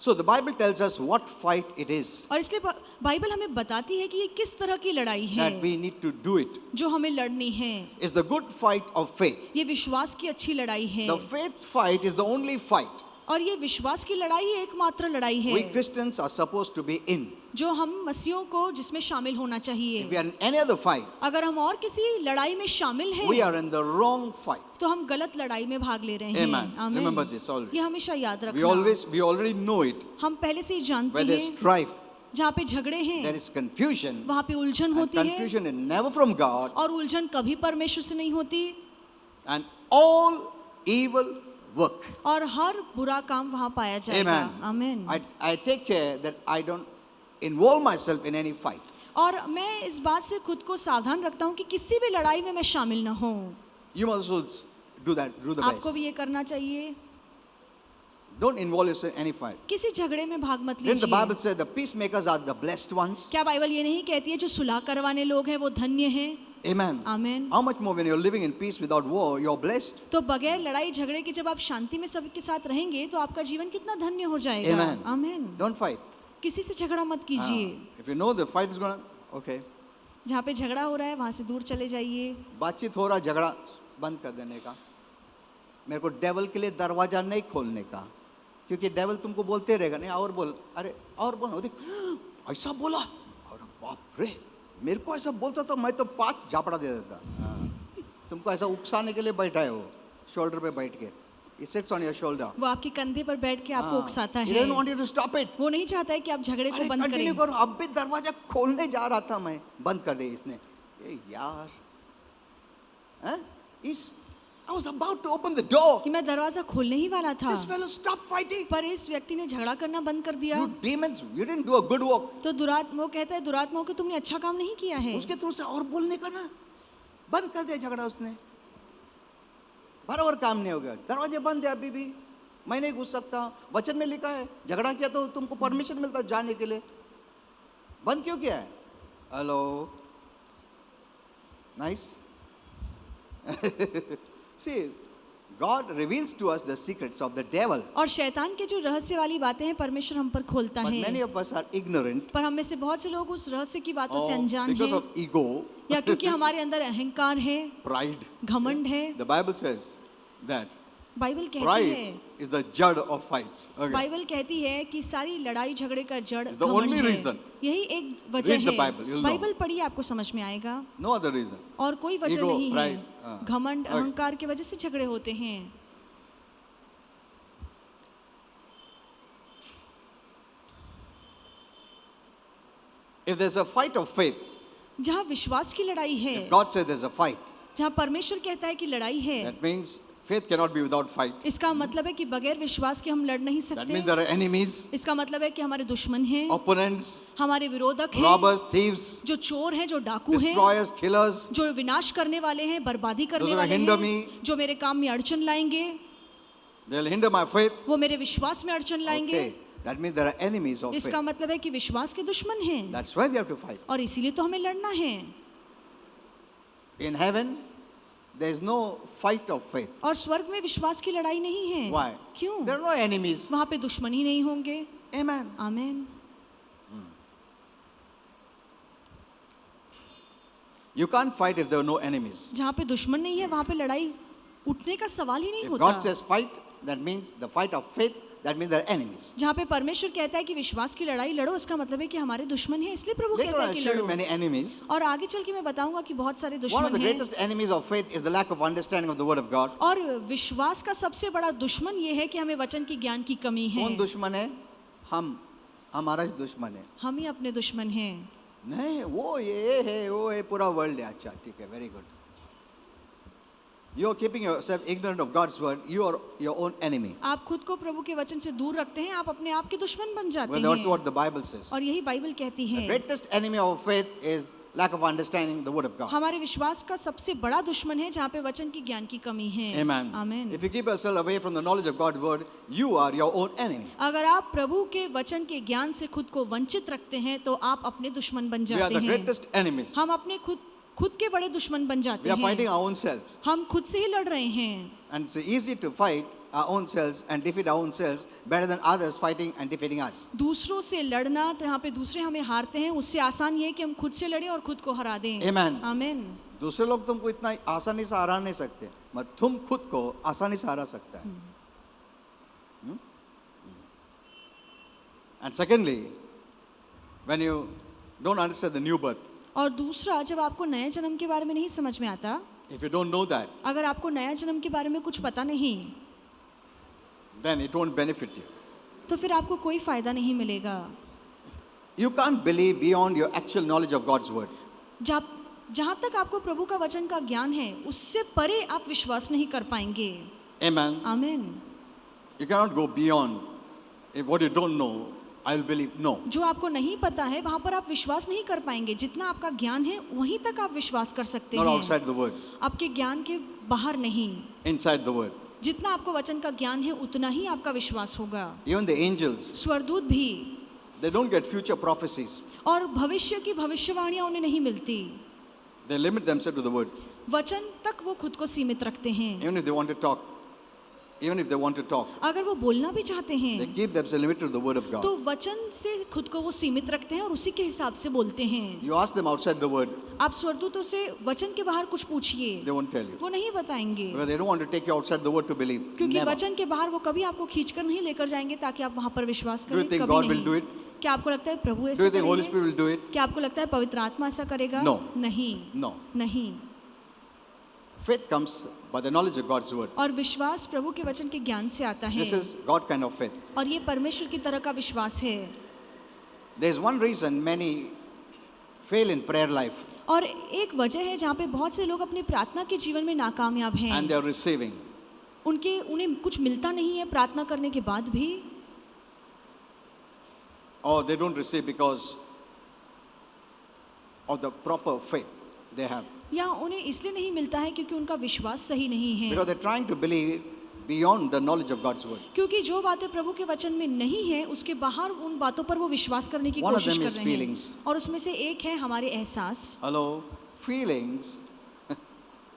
So the Bible tells us what fight it is और इसलिए बाइबल हमें बताती है कि ये किस तरह की लड़ाई है that we need to do it. जो हमें लड़नी है। It's the good fight of faith. ये विश्वास की अच्छी लड़ाई है, The faith fight is the only fight और ये विश्वास की लड़ाई एकमात्र लड़ाई we है Christians are supposed to be in. जो हम मसीहों को जिसमें शामिल होना If we चाहिए। are in any other fight, अगर हम और किसी लड़ाई में शामिल we हैं are in the wrong fight. तो हम गलत लड़ाई में भाग ले रहे हैं। Amen. आमीन। Remember this always. ये हमेशा याद We रखना। already know it. हम पहले से ही जानते Where there's हैं strife, जहाँ पे झगड़े there हैं is confusion. वहाँ पे उलझन And होती है, confusion is never from God. और उलझन कभी परमेश्वर से नहीं होती, And all evil work. और हर बुरा काम वहाँ पाया जाएगा। Amen. आमीन। I take care that I don't involve myself in any fight. और मैं इस बात से खुद को सावधान रखता हूँ कि किसी भी लड़ाई में मैं शामिल न हूँ। You must also do that. Do the आपको best. भी ये करना चाहिए। Don't involve yourself in any fight. किसी झगड़े में भाग मत Didn't the Bible लीजिए। say the peacemakers are the blessed ones? क्या बाइबल ये नहीं कहती है जो सुलह करवाने लोग हैं वो धन्य हैं? Amen. आमीन। How much more when you're living in peace without war, you're blessed. तो बगैर लड़ाई झगड़े के जब आप शांति में सबके साथ रहेंगे तो आपका जीवन कितना धन्य हो जाएगा। Amen. आमीन। Don't fight. किसी से झगड़ा मत कीजिए। If you know the fight is gonna, okay. जहाँ पे झगड़ा हो रहा है वहाँ से दूर चले जाइए। बातचीत हो रहा, झगड़ा बंद कर देने का। मेरे को डेवल के लिए दरवाजा नहीं खोलने का, क्योंकि डेवल तुमको बोलते रहेगा, नहीं और बोल, अरे और बोल, देख ऐसा बोला, अरे बाप रे, मेरे को ऐसा बोलता तो मैं तो 5 झापड़ा दे देता। तुमको ऐसा उकसाने के लिए बैठा है वो, शोल्डर पे बैठ के, he sits on your shoulder. वो आपके कंधे पर बैठ के आपको उकसाता He है। doesn't want you to stop it. वो नहीं चाहता है कि आप झगड़े को अरे बंद कंटिन्यू करें। करो, अब भी दरवाजा खोलने जा रहा था मैं, बंद कर दे इसने। ए यार, हैं? I was about to open the door. कि मैं दरवाजा खोलने ही वाला था, This fellow stopped fighting. पर इस व्यक्ति ने झगड़ा करना बंद कर दिया। You demons, you didn't do a good work. तो वो कहता है दुरात्माओं कि तुमने अच्छा काम नहीं किया है। उसके थ्रू से और बोलने का ना, बंद कर दिया झगड़ा उसने। बराबर काम नहीं हो गया, दरवाजे बंद है अभी भी, मैं नहीं घुस सकता। वचन में लिखा है झगड़ा किया तो तुमको परमिशन मिलता है जाने के लिए, बंद क्यों किया है? Hello, nice. See, God reveals to us the secrets of the devil. और शैतान के जो रहस्य वाली बातें हैं परमेश्वर हम पर खोलता But है। many of us are ignorant पर हम में से बहुत से लोग उस रहस्य की बातों से अनजान because हैं, of ego, या क्योंकि हमारे अंदर अहंकार है, pride. घमंड है। The Bible says that Bible कहती pride है, is the jud of fights. Okay. Bible कहती है कि सारी लड़ाई झगड़े का जड़ It's the घमंड only है। reason. यही एक वजह Read the है। Bible, you'll know. बाइबल पढ़िए आपको समझ में आएगा, No other reason. और कोई वजह Ego, नहीं pride, है। घमंड okay. अहंकार की वजह से झगड़े होते हैं। If there's a fight of faith, जहाँ विश्वास की लड़ाई है, if God says there's a fight, जहाँ परमेश्वर कहता है कि लड़ाई है, that means faith cannot be without fight. इसका मतलब है कि बगैर विश्वास के हम लड़ नहीं That सकते। means there are enemies, इसका मतलब है कि हमारे दुश्मन हैं, opponents, हमारे विरोधक हैं, robbers, thieves, जो चोर हैं, जो डाकू हैं, destroyers, killers, जो विनाश करने वाले हैं, बर्बादी those करने who वाले hinder हैं, me. जो मेरे काम में अड़चन लाएंगे। They'll hinder my faith. वो मेरे विश्वास में अड़चन लाएंगे। Okay. That means there are enemies of faith. इसका मतलब है कि विश्वास के दुश्मन हैं That's why we have to fight. और इसीलिए तो हमें लड़ना है। In heaven, there is no fight of faith. और स्वर्ग में विश्वास की लड़ाई नहीं है। Why? क्यों? There are no enemies. वहाँ पे दुश्मन ही नहीं होंगे। Amen. आमीन। You can't fight if there are no enemies. जहाँ पे दुश्मन नहीं है वहाँ पे लड़ाई उठने का सवाल ही नहीं If होता। God says fight, that means the fight of faith, that means there are enemies. जहाँ पे परमेश्वर कहता है कि विश्वास की लड़ाई लड़ो, इसका मतलब है कि हमारे दुश्मन हैं, इसलिए प्रभु Later कहता I'll है कि show you लड़ो। many enemies. और आगे चल के मैं बताऊंगा कि बहुत सारे One of दुश्मन the हैं। greatest enemies of faith is the lack of understanding of the word of God. और विश्वास का सबसे बड़ा दुश्मन ये है कि हमें वचन की ज्ञान की कमी है। कौन दुश्मन है? हम, हमारा ही दुश्मन है। हम ही अपने दुश्मन हैं। नहीं, वो ये है, वो है, पूरा वर्ल्ड है। अच्छा, ठीक है, very good. You are keeping yourself ignorant of God's word. You are your own enemy. आप खुद को प्रभु के वचन से दूर रखते हैं, आप अपने आप के दुश्मन बन जाते Well, that's हैं। what the Bible says. और यही बाइबल कहती The है। greatest enemy of faith is lack of understanding the word of God. हमारे विश्वास का सबसे बड़ा दुश्मन है जहाँ पे वचन की ज्ञान की कमी है। Amen. आमीन। If you keep yourself away from the knowledge of God's word, you are your own enemy. अगर आप प्रभु के वचन के ज्ञान से खुद को वंचित रखते हैं तो आप अपने दुश्मन बन We are जाते the हैं। greatest enemies. हम अपने खुद के बड़े दुश्मन बन We जाते are fighting हैं। our own selves. हम खुद से ही लड़ रहे हैं। And it's easy to fight our own selves and defeat our own selves better than others fighting and defeating us. दूसरों से लड़ना, जहाँ पे दूसरे हमें हारते हैं, उससे आसान ये है कि हम खुद से लड़ें और खुद को हरा दें। Amen. आमीन। दूसरे लोग तुमको इतना आसानी से हरा नहीं सकते, मगर तुम खुद को आसानी से हरा सकता है। And secondly, when you don't understand the new birth, और दूसरा, जब आपको नए जन्म के बारे में नहीं समझ में आता, if you don't know that, अगर आपको नया जन्म के बारे में कुछ पता नहीं, then it won't benefit you. तो फिर आपको कोई फायदा नहीं मिलेगा। You can't believe beyond your actual knowledge of God's word. जहाँ तक आपको प्रभु का वचन का ज्ञान है, उससे परे आप विश्वास नहीं कर पाएंगे। Amen. आमीन। You cannot go beyond. If what you don't know, I will believe. No. जो आपको नहीं पता है वहाँ पर आप विश्वास नहीं कर पाएंगे। जितना आपका ज्ञान है वहीं तक आप विश्वास कर सकते Not हैं, outside the word. आपके ज्ञान के बाहर नहीं। Inside the word. जितना आपको वचन का ज्ञान है उतना ही आपका विश्वास होगा। Even the angels, स्वर्गदूत भी, they don't get future prophecies. और भविष्य की भविष्यवाणियां उन्हें नहीं मिलती। They limit themselves to the word. वचन तक वो खुद को सीमित रखते हैं। Even if they want to talk, अगर वो बोलना भी चाहते they हैं keep themselves limited to the word of तो God. वचन से खुद को वो सीमित रखते हैं और उसी के हिसाब से बोलते हैं। You ask them outside the word, आप स्वर्गदूतों से वचन के बाहर कुछ पूछिए, they won't tell you. वो नहीं बताएंगे, Because they don't want to take you outside the word to believe. क्योंकि Never. वचन के बाहर वो कभी आपको खींचकर नहीं लेकर जाएंगे ताकि आप वहां पर विश्वास Do you करें। think कभी God will नहीं। do it? क्या आपको लगता है प्रभु Do ऐसा you think Holy करेंगे? Spirit will do it? क्या आपको लगता है पवित्र आत्मा ऐसा करेगा? No. नहीं, No. नहीं। Faith comes by the knowledge of God's word. और विश्वास प्रभु के वचन के ज्ञान से आता है, This is God kind of faith. और ये परमेश्वर की तरह का विश्वास है। There is one reason many fail in prayer life और एक वजह है जहाँ पे बहुत से लोग अपनी प्रार्थना के जीवन में नाकामयाब हैं। and they are receiving. उन्हें कुछ मिलता नहीं है प्रार्थना करने के बाद भी, Or they don't receive because of the proper faith they have. या उन्हें इसलिए नहीं मिलता है क्योंकि उनका विश्वास सही नहीं है, Because they're trying to believe beyond the knowledge of God's word. क्योंकि जो बातें प्रभु के वचन में नहीं है उसके बाहर उन बातों पर वो विश्वास करने की One of कोशिश them कर is रहे हैं। feelings. और उसमें से एक है हमारे एहसास। Hello? Feelings,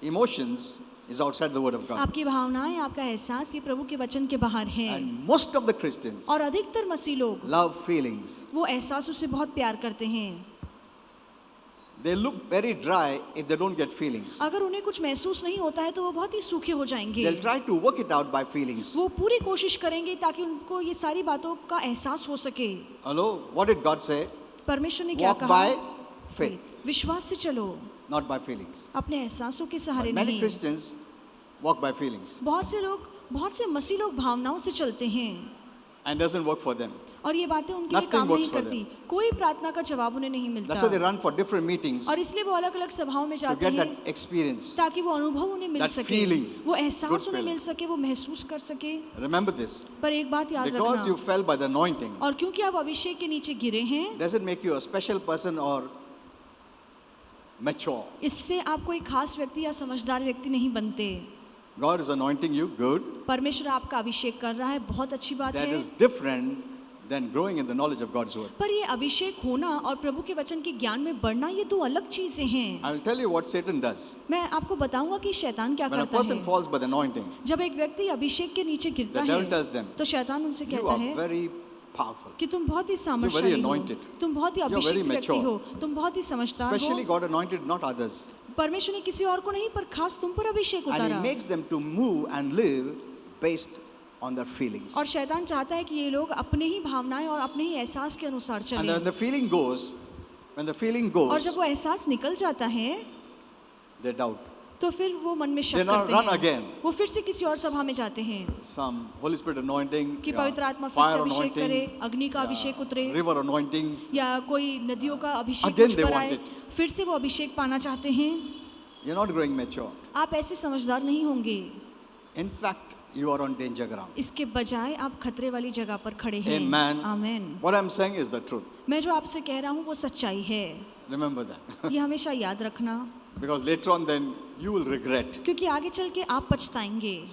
emotions is outside the word of God. आपकी भावनाएं, आपका एहसास, ये प्रभु के वचन के बाहर है। And most of the Christians और अधिकतर मसीह लोग love feelings. वो एहसासों से बहुत प्यार करते हैं। They look very dry if they don't get feelings. अगर उन्हें कुछ महसूस नहीं होता है तो वो बहुत ही सूखे हो जाएंगे। They'll try to work it out by feelings. वो पूरी कोशिश करेंगे ताकि उनको ये सारी बातों का एहसास हो सके। Hello? What did God say? परमेश्वर ने क्या Walk कहा? by faith, विश्वास से चलो, not by feelings. अपने एहसासों के सहारे But many नहीं। Christians walk by feelings बहुत से मसीह लोग भावनाओं से चलते हैं and doesn't work for them. और ये बातें उनके लिए Nothing काम नहीं works for करती। कोई प्रार्थना का जवाब उन्हें नहीं मिलता, That's why they run for different meetings और इसलिए वो अलग अलग सभाओं में to जाते get हैं that experience. ताकि वो अनुभव उन्हें मिल That सके, feeling, वो एहसास good उन्हें feeling. मिल सके, वो महसूस कर सके। Remember this. पर एक बात याद Because you रखना, fell by the anointing और क्योंकि आप अभिषेक के नीचे गिरे हैं, doesn't make you a special person or mature. इससे आप कोई खास व्यक्ति या समझदार व्यक्ति नहीं बनते। God is anointing you, good. परमेश्वर आपका अभिषेक कर रहा है, बहुत अच्छी बात That है। is different than growing in the knowledge of God's word. पर ये अभिषेक होना और प्रभु के वचन के ज्ञान में बढ़ना, ये दो अलग चीजें हैं। I will tell you what Satan does. मैं आपको बताऊंगा कि शैतान क्या When a करता person है। falls by the anointing, जब एक व्यक्ति अभिषेक के नीचे गिरता the devil है tells them, तो शैतान उनसे you कहता are है very powerful. कि तुम बहुत ही सामर्थ्यशाली हो, anointed. तुम बहुत ही You are very अभिषिक्त व्यक्ति mature. हो, तुम बहुत ही समझदार Especially हो। God anointed not others. परमेश्वर ने किसी और को नहीं पर खास तुम पर अभिषेक And he उतारा। makes them to move and live based on their feelings. और शैतान चाहता है कि ये लोग अपने ही भावनाएं और अपने ही एहसास के अनुसार And चलें। when the feeling goes, और जब वो एहसास निकल जाता है they doubt. तो फिर वो मन में They शक not करते run हैं। again. वो फिर से किसी और सभा में जाते हैं Some Holy Spirit anointing, कि yeah, पवित्र आत्मा फिर से fire अभिषेक करे, anointing, अग्नि का अभिषेक उतरे, river anointing. या कोई नदियों का अभिषेक Again मुझ they पर want आए, it. फिर से वो अभिषेक पाना चाहते हैं। You're not growing mature. आप ऐसे समझदार नहीं होंगे, In fact, you are on danger ground. इसके बजाय आप खतरे वाली जगह पर खड़े हैं। Amen. Amen. What I'm saying is the truth. मैं जो आपसे कह रहा हूँ वो सच्चाई है, Remember that. ये हमेशा याद रखना, Because later on then you will regret. क्योंकि आगे चल के आप पछताएंगे।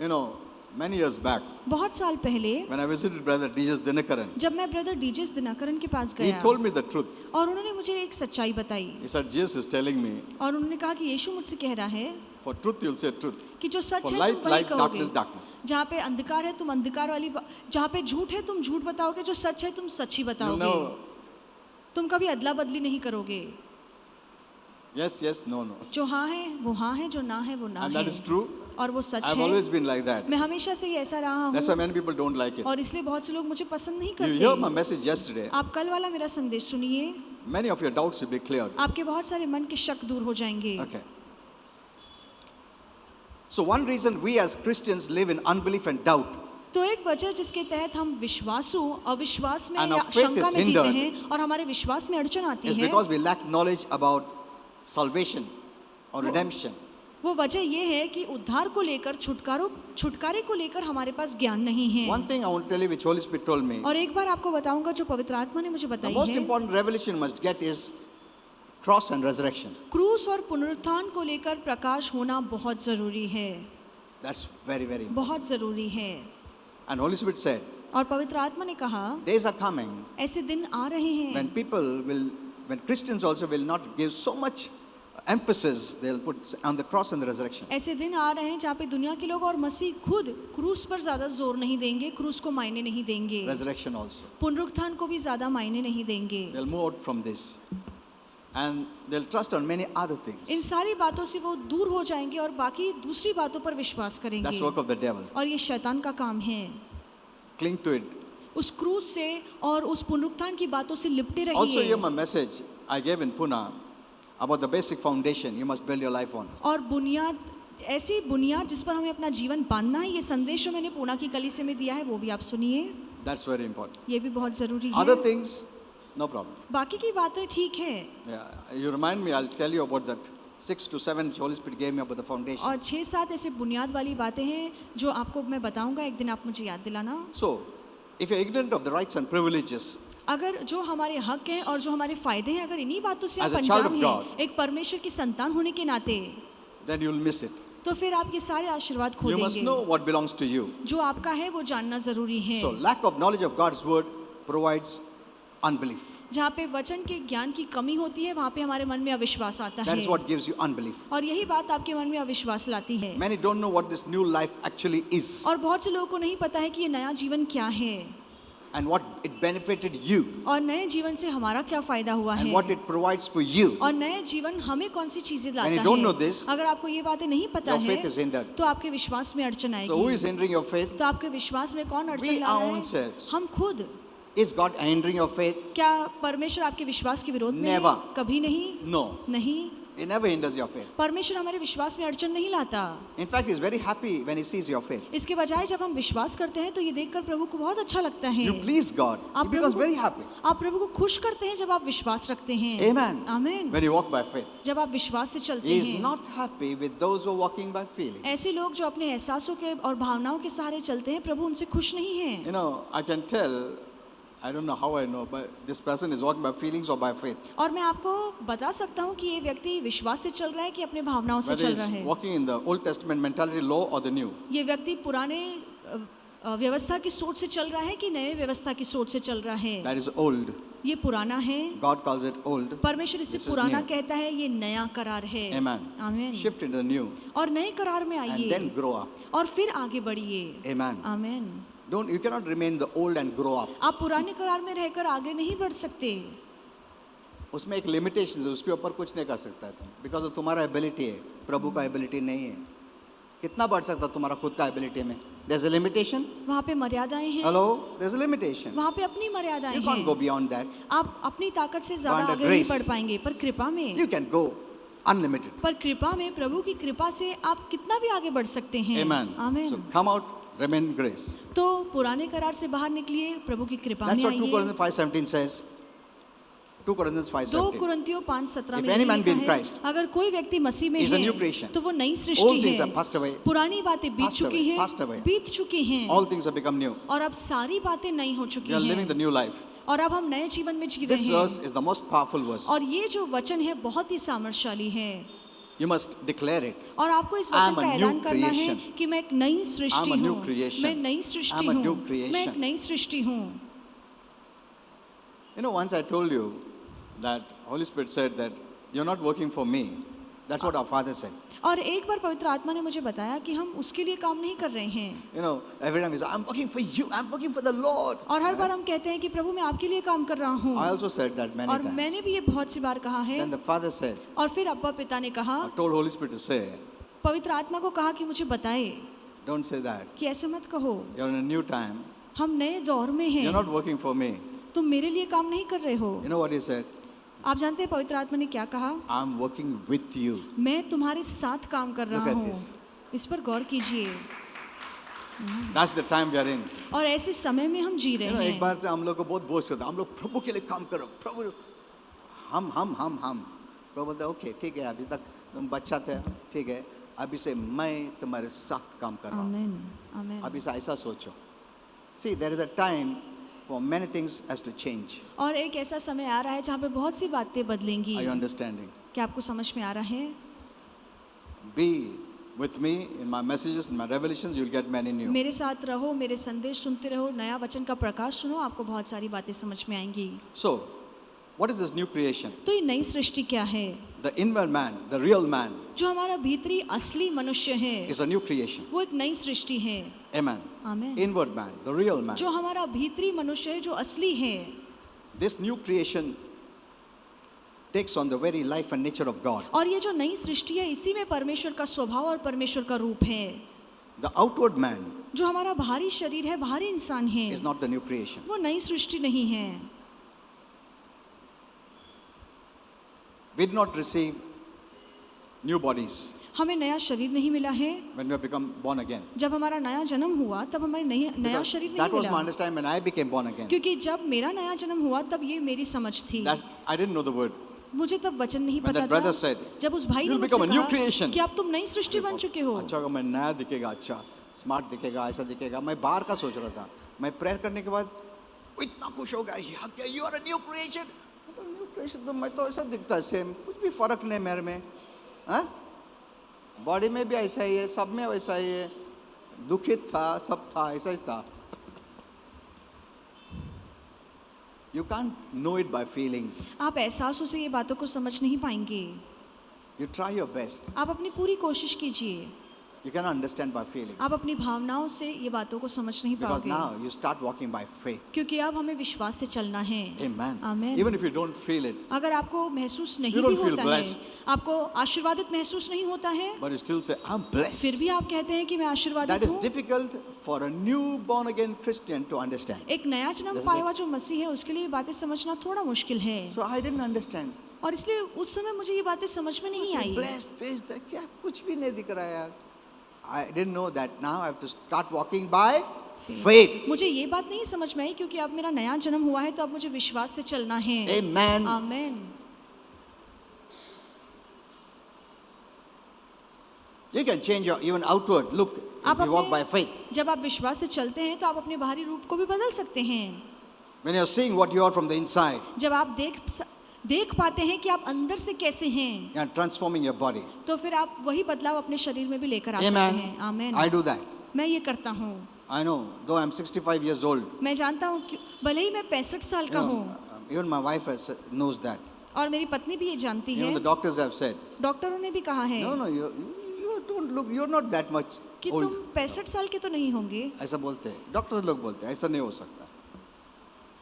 You know, many years back, बहुत साल पहले when I visited Brother D.J. Dinakaran, जब मैं ब्रदर डीजेस दिनाकरन के पास he गया told me the truth. और उन्होंने मुझे एक सच्चाई बताई, He said, Jesus is telling me, और उन्होंने कहा कि यीशु मुझसे कह रहा है for truth you'll say truth. कि जो सच For है light, तुम वही light, कहोगे, darkness, darkness. जहाँ पे अंधकार है तुम अंधकार वाली जहाँ पे झूठ है तुम झूठ बताओगे, जो सच है तुम सच ही You'll बताओगे, never, तुम कभी अदला बदली नहीं करोगे। yes, yes, no, no. जो हाँ है वो हाँ है, जो ना है वो ना And है, that is true. और वो सच I've है। always been like that. मैं हमेशा से ही ऐसा रहा That's why हूँ many people don't like it. और इसलिए बहुत से लोग मुझे पसंद नहीं You heard my करते। message yesterday. आप कल वाला मेरा संदेश सुनिए, Many of your doubts will be cleared. आपके बहुत सारे मन के शक दूर हो जाएंगे। Okay. So one reason we as Christians live in unbelief and doubt तो एक वजह जिसके तहत हम विश्वासु अविश्वास में And या our faith शंका is में जीते hindered हैं और हमारे विश्वास में अड़चन आती is है, because we lack knowledge about salvation or redemption. वो वजह ये है कि उद्धार को लेकर छुटकारे को लेकर हमारे पास ज्ञान नहीं है। One thing I want to tell you which Holy Spirit told me, और एक बार आपको बताऊंगा जो पवित्र आत्मा ने मुझे the बताई most है, important revelation you must get is cross and resurrection. क्रूस और पुनरुत्थान को लेकर प्रकाश होना बहुत जरूरी है, That's very, very important. बहुत जरूरी है। And Holy Spirit said, और पवित्र आत्मा ने कहा days are coming ऐसे दिन आ रहे हैं when Christians also will not give so much emphasis, they'll put on the cross and the resurrection. ऐसे दिन आ रहे हैं जहाँ पे दुनिया के लोग और मसीह खुद क्रूस पर ज्यादा जोर नहीं देंगे, क्रूस को मायने नहीं देंगे, Resurrection also. पुनरुत्थान को भी ज्यादा मायने नहीं देंगे। They'll move out from this. And they'll trust on many other things. इन सारी बातों से वो दूर हो जाएंगे और बाकी दूसरी बातों पर विश्वास That's करेंगे, work of the devil. और ये शैतान का काम है। Cling to it. उस क्रूस से और उस पुनरुत्थान की बातों से लिपटे Also, hear रहिए। my message I gave in Pune about the basic foundation you must build your life on. और बुनियाद, ऐसी बुनियाद जिस पर हमें अपना जीवन बांधना है, ये संदेश जो मैंने पूना की कलीसिया में दिया है वो भी आप सुनिए, That's very important. ये भी बहुत जरूरी Other है। things, no problem. बाकी की बातें ठीक है, Yeah, you remind me, I'll tell you about that 6 to 7 which Holy Spirit gave me about the foundation. और 6-7 ऐसे बुनियाद वाली बातें हैं जो आपको मैं बताऊंगा, एक दिन आप मुझे याद दिलाना। So, if you're ignorant of the rights and privileges, अगर जो हमारे हक हैं और जो हमारे फायदे हैं, अगर इन्हीं बातों से आप As a child अनजान of हैं, God, एक परमेश्वर की संतान होने के नाते, then you'll miss it. तो फिर आप ये सारे आशीर्वाद खो You must know देंगे। what belongs to you. जो आपका है वो जानना जरूरी है। So, lack of knowledge of God's word provides unbelief. जहाँ पे वचन के ज्ञान की कमी होती है वहाँ पे हमारे मन में अविश्वास आता That है, is what gives you unbelief. और यही बात आपके मन में अविश्वास लाती है। Many don't know what this new life actually is और बहुत से लोगों को नहीं पता है कि ये नया जीवन क्या है and what it benefited you और नए जीवन से हमारा क्या फायदा हुआ and है what it provides for you. और नए जीवन हमें कौन सी चीजें लाता you don't know है। this, अगर आपको ये बातें नहीं पता Your है faith is hindered. तो आपके विश्वास में अड़चन So, who आएगी। is hindering your faith? तो आपके विश्वास में कौन We अड़चन ला रहा ourselves. है? हम खुद। Is God hindering your faith? क्या परमेश्वर आपके विश्वास के विरोध में है? Never. कभी नहीं, No. नहीं। He never hinders your faith. परमेश्वर हमारे विश्वास में अड़चन नहीं लाता। In fact, He's very happy when He sees your faith. इसके बजाय जब हम विश्वास करते हैं तो ये देखकर प्रभु को बहुत अच्छा लगता है। You please God. He आप becomes प्रभु very को, happy. आप प्रभु को खुश करते हैं जब आप विश्वास रखते हैं। Amen. आमीन। When you walk by faith. जब आप विश्वास से चलते He is हैं। not happy with those who are walking by feelings. ऐसे लोग जो अपने एहसासों के और भावनाओं के सहारे चलते हैं, प्रभु उनसे खुश नहीं है। You know, I can tell I don't know how I know, but this person is walking by feelings or by faith. और मैं आपको बता सकता हूँ कि ये व्यक्ति विश्वास से चल रहा है कि अपने भावनाओं से Whether चल he's रहा है। walking in the Old Testament mentality law or the new. ये व्यक्ति पुराने व्यवस्था की सोच से चल रहा है कि नए व्यवस्था की सोच से चल रहा है। That is old. ये पुराना है। God calls it old. परमेश्वर इसे This is पुराना new. कहता है, ये नया करार है। Amen. आमीन। Shift into the new और नए करार में and then आइए grow up. और फिर आगे बढ़िए। Amen. आमीन। You cannot remain the old and grow up. आप पुराने करार में रहकर आगे नहीं बढ़ सकते। उसमें एक लिमिटेशन है, उसके ऊपर कुछ नहीं कर सकता है तुम, बिकॉज तुम्हारा एबिलिटी है, प्रभु का एबिलिटी नहीं है। कितना बढ़ सकता तुम्हारा खुद का एबिलिटी में? There's a limitation. वहाँ पे मर्यादाएं हैं। Hello, there's a limitation. वहाँ पे अपनी मर्यादाएं You can't go हैं। beyond that. आप अपनी ताकत से ज्यादा Under आगे नहीं grace. बढ़ पाएंगे, पर कृपा में, You can go unlimited. पर कृपा में, प्रभु की कृपा से आप कितना भी आगे बढ़ सकते हैं। Amen. आमीन। So come out, remain grace. तो पुराने करार से बाहर निकलिए, प्रभु की कृपा That's में what 2 आइए। Corinthians 5:17 says. 2 Corinthians 2 5:17. कुरिन्थियों 5:17 If में any ये man be in लिखा है, Christ, अगर कोई व्यक्ति मसीह में he is a है new creation. तो वो नई All सृष्टि things are है। passed away. पुरानी बातें बीत Passed चुकी away, हैं, passed away. बीत चुकी हैं, All things have become new. और अब सारी बातें नई हो चुकी You are living the हैं, new life. और अब हम नए जीवन में जी This रहे verse हैं। is the most powerful verse. और ये जो वचन है बहुत ही सामर्थ्यशाली है, You must declare it. और आपको इस I am वचन a का new ऐलान करना है creation. कि मैं एक नई सृष्टि I am a new हूँ, creation. मैं नई I Srishti am a new हूँ, creation. मैं एक नई सृष्टि हूँ। You know, once I told you that Holy Spirit said that you're not working for me. That's what our Father said. और एक बार पवित्र आत्मा ने मुझे बताया कि हम उसके लिए काम नहीं कर रहे हैं। You know, every time he says, I'm working for you, I'm working for the Lord. और हर बार हम कहते हैं कि प्रभु मैं आपके लिए काम कर रहा हूँ। I also said that many और times. मैंने भी ये बहुत सी बार कहा है। Then the Father said, और फिर अब्बा पिता ने कहा, I told Holy Spirit to say, पवित्र आत्मा को कहा कि मुझे बताए don't say that. कि ऐसे मत कहो, You're in a new time. हम नए दौर में हैं, You're not working for me. तुम मेरे लिए काम नहीं कर रहे हो। You know what he said? आप जानते हैं पवित्र आत्मा ने क्या कहा? I'm working with you. मैं तुम्हारे साथ काम कर Look रहा at हूँ। this. इस पर गौर कीजिए। That's the time we are in. और ऐसे समय में हम जी You रहे know, एक हैं। बार से हम लोग को बहुत बोझ करते हैं, हम लोग प्रभु के लिए काम करो, प्रभु हम प्रभु बोलते हैं, ओके ठीक है, अभी तक तुम बच्चा थे, ठीक है, अभी से मैं तुम्हारे साथ काम कर रहा हूँ। आमीन, आमीन। अभी से ऐसा सोचो। See, there is a time for many things has to change. और एक ऐसा समय आ रहा है जहाँ पे बहुत सी बातें बदलेंगी। Are you understanding? क्या आपको समझ में आ रहा है? Be with me in my messages, in my revelations, you'll get many new. मेरे साथ रहो, मेरे संदेश सुनते रहो, नया वचन का प्रकाश सुनो, आपको बहुत सारी बातें समझ में आएंगी। So, what is this new creation? तो ये नई सृष्टि क्या है? The inward man, the real man, जो हमारा भीतरी असली मनुष्य है, is a new creation. वो एक नई सृष्टि है। Amen. आमीन। Inward man, the real man. जो हमारा भीतरी मनुष्य है, जो असली है, This new creation takes on the very life and nature of God. और ये जो नई सृष्टि है, इसी में परमेश्वर का स्वभाव और परमेश्वर का रूप है। The outward man जो हमारा बाहरी शरीर है, बाहरी इंसान है, is not the new creation. वो नई सृष्टि नहीं है। We did not receive new bodies हमें नया शरीर नहीं मिला है। when we have become born again. जब हमारा नया जन्म हुआ तब हमें नया Because शरीर नहीं that was my मिला, understanding when I became born again. क्योंकि जब मेरा नया जन्म हुआ तब ये मेरी समझ थी। I didn't know the word. मुझे तब वचन नहीं When पता that brother था। said, जब उस भाई ने "You'll become a new मुझसे creation." कहा कि अब तुम नई सृष्टि बन चुके हो, अच्छा होगा, मैं नया दिखेगा, अच्छा स्मार्ट दिखेगा, ऐसा दिखेगा, मैं बाहर का सोच रहा था। मैं प्रेयर करने के बाद वो इतना खुश हो गया, you are a new creation. New creation तो मैं तो ऐसा दिखता है सेम, कुछ भी फर्क नहीं मेरे में। हाँ, बॉडी में भी ऐसा ही है, सब में वैसा ही है, दुखित था, सब था, ऐसा ही था। You can't know it by feelings. आप एहसासों से ये बातों को समझ नहीं पाएंगे। You try your best. आप अपनी पूरी कोशिश कीजिए। You cannot understand by feelings. आप अपनी भावनाओं से ये बातों को समझ नहीं Because पाओगे, now you start walking by faith. क्योंकि अब हमें विश्वास से चलना है। Amen. Amen. Even if you don't feel it, अगर आपको महसूस नहीं You भी don't feel होता है, blessed. आपको आशीर्वादित महसूस नहीं होता है, but you still say, I'm blessed. फिर भी आप कहते हैं कि मैं That आशीर्वादित is हूँ। difficult for a new born again Christian to understand. एक नया जन्म That's पाया it. हुआ जो मसीह है, उसके लिए ये बातें समझना थोड़ा मुश्किल है। So I didn't understand. और इसलिए उस समय मुझे ये बातें समझ में नहीं आई। Blessed is the क्या कुछ भी नहीं दिख रहा है यार. I didn't know that now I have to start walking by faith. मुझे ये बात नहीं समझ में आई, क्योंकि अब मेरा नया जन्म हुआ है तो अब मुझे विश्वास से चलना है। Amen. आमीन। You can change your even outward look if आप you walk by अपने faith. जब आप विश्वास से चलते हैं तो आप अपने बाहरी रूप को भी बदल सकते हैं। when you're seeing what you are from the inside जब आप देख पाते हैं कि आप अंदर से कैसे हैं, and transforming your body. तो फिर आप वही बदलाव अपने शरीर में भी लेकर आ सकते Amen. हैं. आमेन. I do that. मैं ये करता हूँ. I know, though I'm 65 years old, मैं जानता हूँ कि भले ही मैं 65 साल you का know, हूँ, even my wife knows that. और मेरी पत्नी भी ये जानती है. Even the doctors have said, डॉक्टरों ने भी कहा है no, you don't look, you're not that much कि old. तुम 65 साल के तो नहीं होंगे. ऐसा बोलते हैं, डॉक्टर्स लोग बोलते हैं, ऐसा नहीं हो सकता.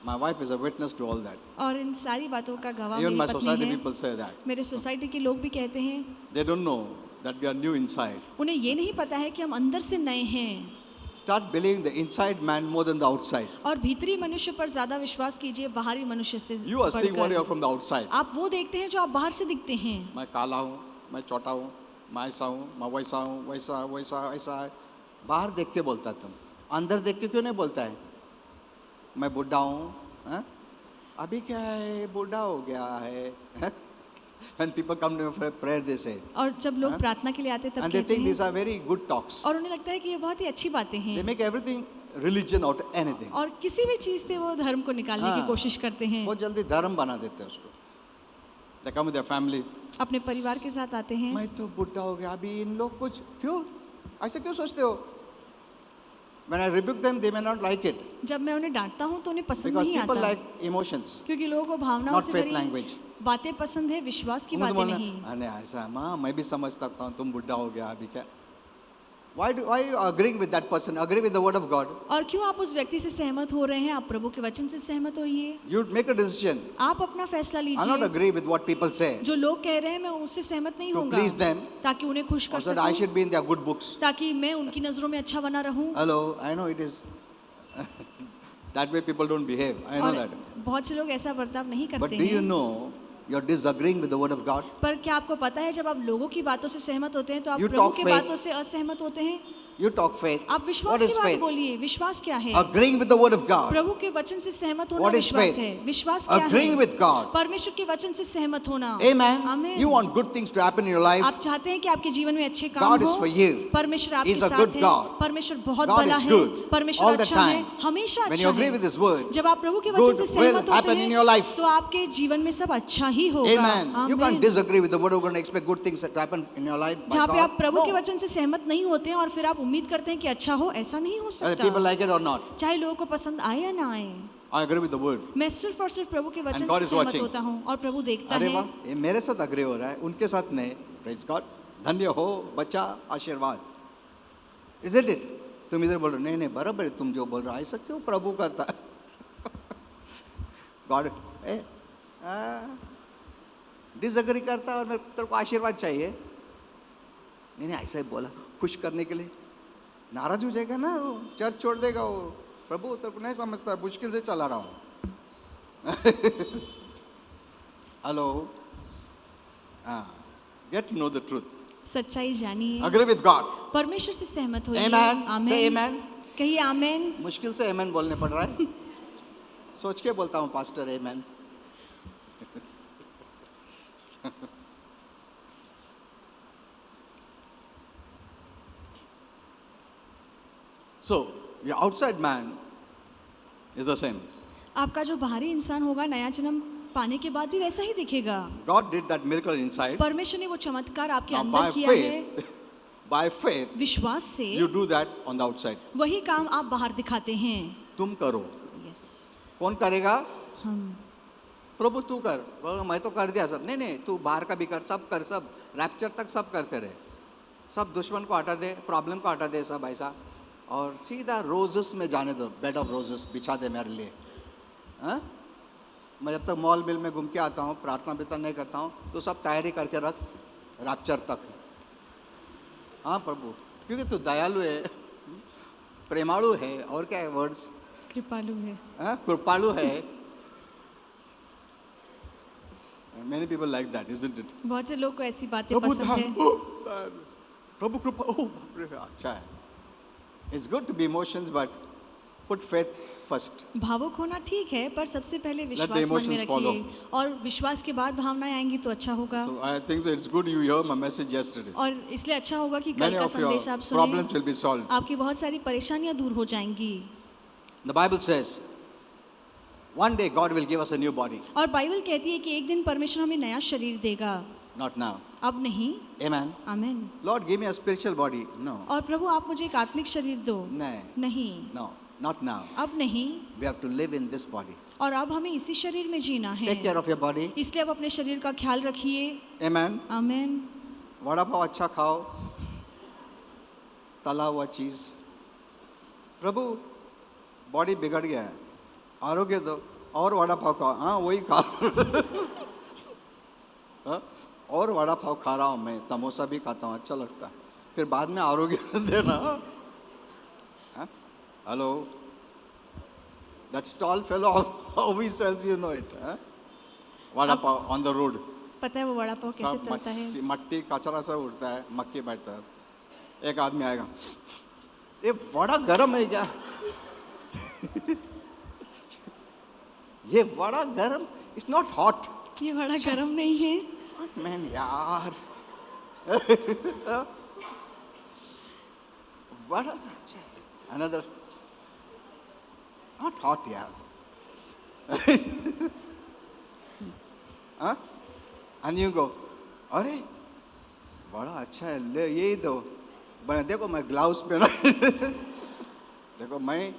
My wife is a witness to all that. और इन सारी बातों का गवाह Even मेरी my पत्नी society है. people say that. मेरे सोसाइटी के लोग भी कहते हैं. They don't know that we are new inside. उन्हें ये नहीं पता है कि हम अंदर से नए हैं. Start believing the inside man more than the outside. और भीतरी मनुष्य पर ज्यादा विश्वास कीजिए बाहरी मनुष्य से You are seeing what you are बढ़कर. from the outside. आप वो देखते हैं जो आप बाहर से दिखते हैं. मैं काला हूँ, मैं छोटा हूँ, मैं ऐसा हूँ, मैं वैसा हूँ, वैसा वैसा ऐसा है. बाहर देख के बोलता है तुम, अंदर देख के क्यों नहीं बोलता है? मैं बुढ़ा हूँ, हाँ? अभी क्या है, बूढ़ा हो गया है. When people come to me for prayer, they say, और जब लोग प्रार्थना के लिए आते हैं तब and they कहते think these हैं, are very good talks. और उन्हें लगता है कि ये बहुत ही अच्छी बातें They हैं, make everything religion out of anything. और किसी भी चीज से वो धर्म को निकालने की हाँ. कोशिश करते हैं. बहुत जल्दी धर्म बना देते हैं उसको. They come with their family. अपने परिवार के साथ आते हैं. मैं तो बुढ़ा हो गया, अभी इन लोग कुछ क्यों ऐसे क्यों सोचते हो? When I rebuke them, they may not like it जब मैं उन्हें डांटता हूँ तो उन्हें पसंद because नहीं people आता, like emotions, क्योंकि लोगों को भावनाओं not से faith भरी language. बातें पसंद है, विश्वास की उनको बातें बोलना, नहीं. अरे ऐसा माँ मैं भी समझ सकता हूँ तुम बुढ़ा हो गया अभी क्या? Why are you agreeing with that person? Agree with the word of God. और क्यों आप उस व्यक्ति से सहमत हो रहे हैं? आप प्रभु के वचन से सहमत होइए. You make a decision. आप अपना फैसला I'll not लीजिए. agree with what people say जो लोग कह रहे हैं मैं उससे सहमत नहीं to होऊंगा, please them, ताकि उन्हें खुश कर or so that I सकूं, should be in their good books. ताकि मैं उनकी नजरों में अच्छा बना रहूं. Hello, I know it is that way people don't behave. I know और that. बहुत से लोग ऐसा बर्ताव नहीं But करते do you हैं. know you're disagreeing with the word of God? पर क्या आपको पता है जब आप लोगों की बातों से सहमत होते हैं तो आप You प्रभु talk की faith. बातों से असहमत होते हैं. You talk faith. आप विश्वास What की is बात faith? बोलिए. विश्वास क्या है? Agreeing with the word of God. प्रभु के वचन से सहमत होना What is विश्वास faith? है. विश्वास क्या Agreeing है? with God. परमेश्वर के वचन से सहमत होना. Amen. Amen. You want good things to happen in your life. आप चाहते हैं कि आपके जीवन में अच्छे काम God is हो. for you. परमेश्वर आपके He's a साथ good है. God. परमेश्वर बहुत God बड़ा is है. good. परमेश्वर All the अच्छा है. time. हमेशा When you अच्छा agree है. with His word, जब आप प्रभु के वचन good से will सहमत happen होते in हैं your life. तो आपके जीवन में सब अच्छा ही होगा. Amen. You can't आमीन. disagree with the word of God and expect good things to happen in your life by जहाँ पे आप God. प्रभु के No. वचन से सहमत नहीं होते हैं और फिर आप उम्मीद करते हैं कि अच्छा हो, ऐसा नहीं हो Whether people सकता. like it or not. चाहे लोगों को पसंद आए या ना आए, I agree with the word. मैं सिर्फ और सिर्फ प्रभु के वचन God से is सहमत watching. होता हूँ और प्रभु देखता अरे है. वाह, ये मेरे साथ अग्री हो रहा है, उनके साथ नहीं. Praise God. धन्य हो बच्चा, आशीर्वाद. Isn't it? तुम इधर बोल रहे हो, नहीं नहीं बराबर है तुम जो बोल रहे हो, ऐसा क्यों प्रभु करता है? God डिसएग्री करता है और मेरे तेरे को आशीर्वाद चाहिए. नहीं नहीं ऐसा ही बोला खुश करने के लिए. नाराज हो जाएगा ना वो, चर्च छोड़ देगा वो. प्रभु तेरे को नहीं समझता, मुश्किल से चला रहा हूँ. Hello, get to know the truth. सच्चाई जानिए. Agree with God. परमेश्वर से सहमत होइए. Amen. Say आमीन. amen. कहिए आमेन. मुश्किल से amen बोलने पड़ रहा है. सोच के बोलता हूँ pastor amen. So, your outside man is the same. आपका जो बाहरी इंसान होगा नया जन्म पाने के बाद भी वैसा ही दिखेगा. God did that miracle inside. परमेश्वर ने वो चमत्कार आपके Now, अंदर by किया है. faith, by faith, विश्वास से you do that on the outside. वही काम आप बाहर दिखाते हैं. तुम करो. यस. कौन करेगा? हम. प्रभु तू कर. बोलो, मैं तो कर दिया सब. नहीं नहीं, तू बाहर का भी कर, सब कर, सब रैप्चर तक सब करते रहे. सब दुश्मन को हटा दे, प्रॉब्लम को हटा दे, सब ऐसा. और सीधा रोजेस में जाने दो. बेड ऑफ रोजेस बिछा दे मेरे लिए. हाँ? मैं जब तक मॉल मिल में घूम के आता हूँ, प्रार्थना विर्थना नहीं करता हूँ, तो सब तैयारी करके रख रैप्चर तक. हाँ प्रभु, क्योंकि तू दयालु है, प्रेमालु है, और क्या है वर्ड्स? कृपालु है. हाँ, कृपालु है. Many people like that, isn't it? बहुत से लोग को ऐसी बातें प्रभु पसंद धाम, है. प्रभु कृपा, ओह बाप रे, अच्छा है. It's good to be emotions, but put faith first. भावुक होना ठीक है, पर सबसे पहले विश्वास मन में emotions follow. रखिए और विश्वास के बाद भावनाएं आएंगी तो अच्छा होगा. So I think so it's good you hear my message yesterday. और इसलिए अच्छा होगा कि कल Many का of your संदेश आप सुने. problems will be solved. आपकी बहुत सारी परेशानियां दूर हो जाएंगी. The Bible says, One day God will give us a new body. और बाइबल कहती है कि एक दिन परमेश्वर हमें नया शरीर देगा, Not now. अब नहीं। Amen. आमीन। Lord, give me a spiritual body. No. और प्रभु आप मुझे एक आत्मिक शरीर दो, नहीं, No. Not now. अब नहीं। We have to live in this body. और अब हमें इसी शरीर में जीना है। Take care of your body. इसलिए अब अपने शरीर का ख्याल रखिए। Amen. आमीन। वड़ा पाव अच्छा खाओ, तला हुआ चीज। प्रभु बॉडी बिगड़ गया है, आरोग्य दो, और वड़ा पाव खाओ। हाँ वही खाओ। हाँ? और वड़ा पाव खा रहा हूँ मैं, समोसा भी खाता हूँ, अच्छा लगता है, फिर बाद में आरोग्य देना। Hello, that stall fellow, how we sells, you know it. Vada pav on the road, पता है वो वड़ा पाव कैसे सब तलता है? मट्टी कचरा सब उड़ता है, मक्खी बैठता है। एक आदमी आएगा, ये वड़ा गरम है क्या? ये वड़ा गरम, इट्स नॉट हॉट। ये वड़ा गरम नहीं है। मैन यार, वड़ा अच्छा है, अनदर नॉट हॉट यार। हाँ? And you go, अरे बड़ा अच्छा है, ले यही दो। देखो मैं ग्लव्स पहना। देखो मैं,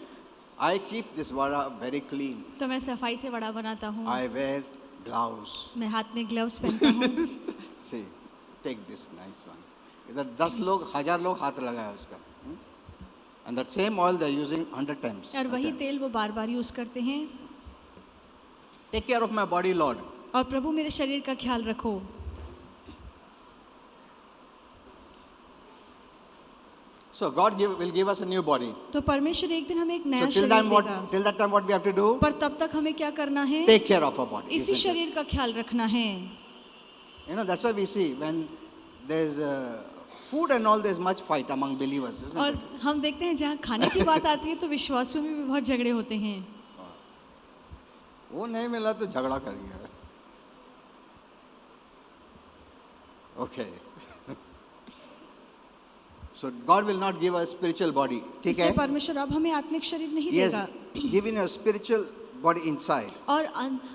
I keep this vada very clean. तो मैं सफाई से वड़ा बनाता हूँ। I wear gloves. मैं हाथ में ग्लव्स पहनता हूँ। See, take this nice one. इधर 10 लोग, 1000 लोग हाथ लगाया उसका। And that same oil they are using 100 times. और वही तेल वो बार बार यूज करते हैं। Take care of my body, Lord. और प्रभु मेरे शरीर का ख्याल रखो। So God will give us a new body. तो परमेश्वर एक दिन हमें एक नया So till शरीर देगा। that time what we have to do? पर तब तक हमें क्या करना है? Take care of our body. इसी isn't it? शरीर का ख्याल रखना है। You know, that's why we see when there's food and all, there's much fight among believers, isn't और it? हम देखते हैं जहाँ खाने की बात आती है तो विश्वासियों में भी बहुत झगड़े होते हैं। वो नहीं मिला तो झगड़ा करेंगे। Okay. So God will not give us spiritual body. ठीक इसलिए है? परमेश्वर अब हमें आत्मिक शरीर नहीं He has देगा। given a spiritual body inside. और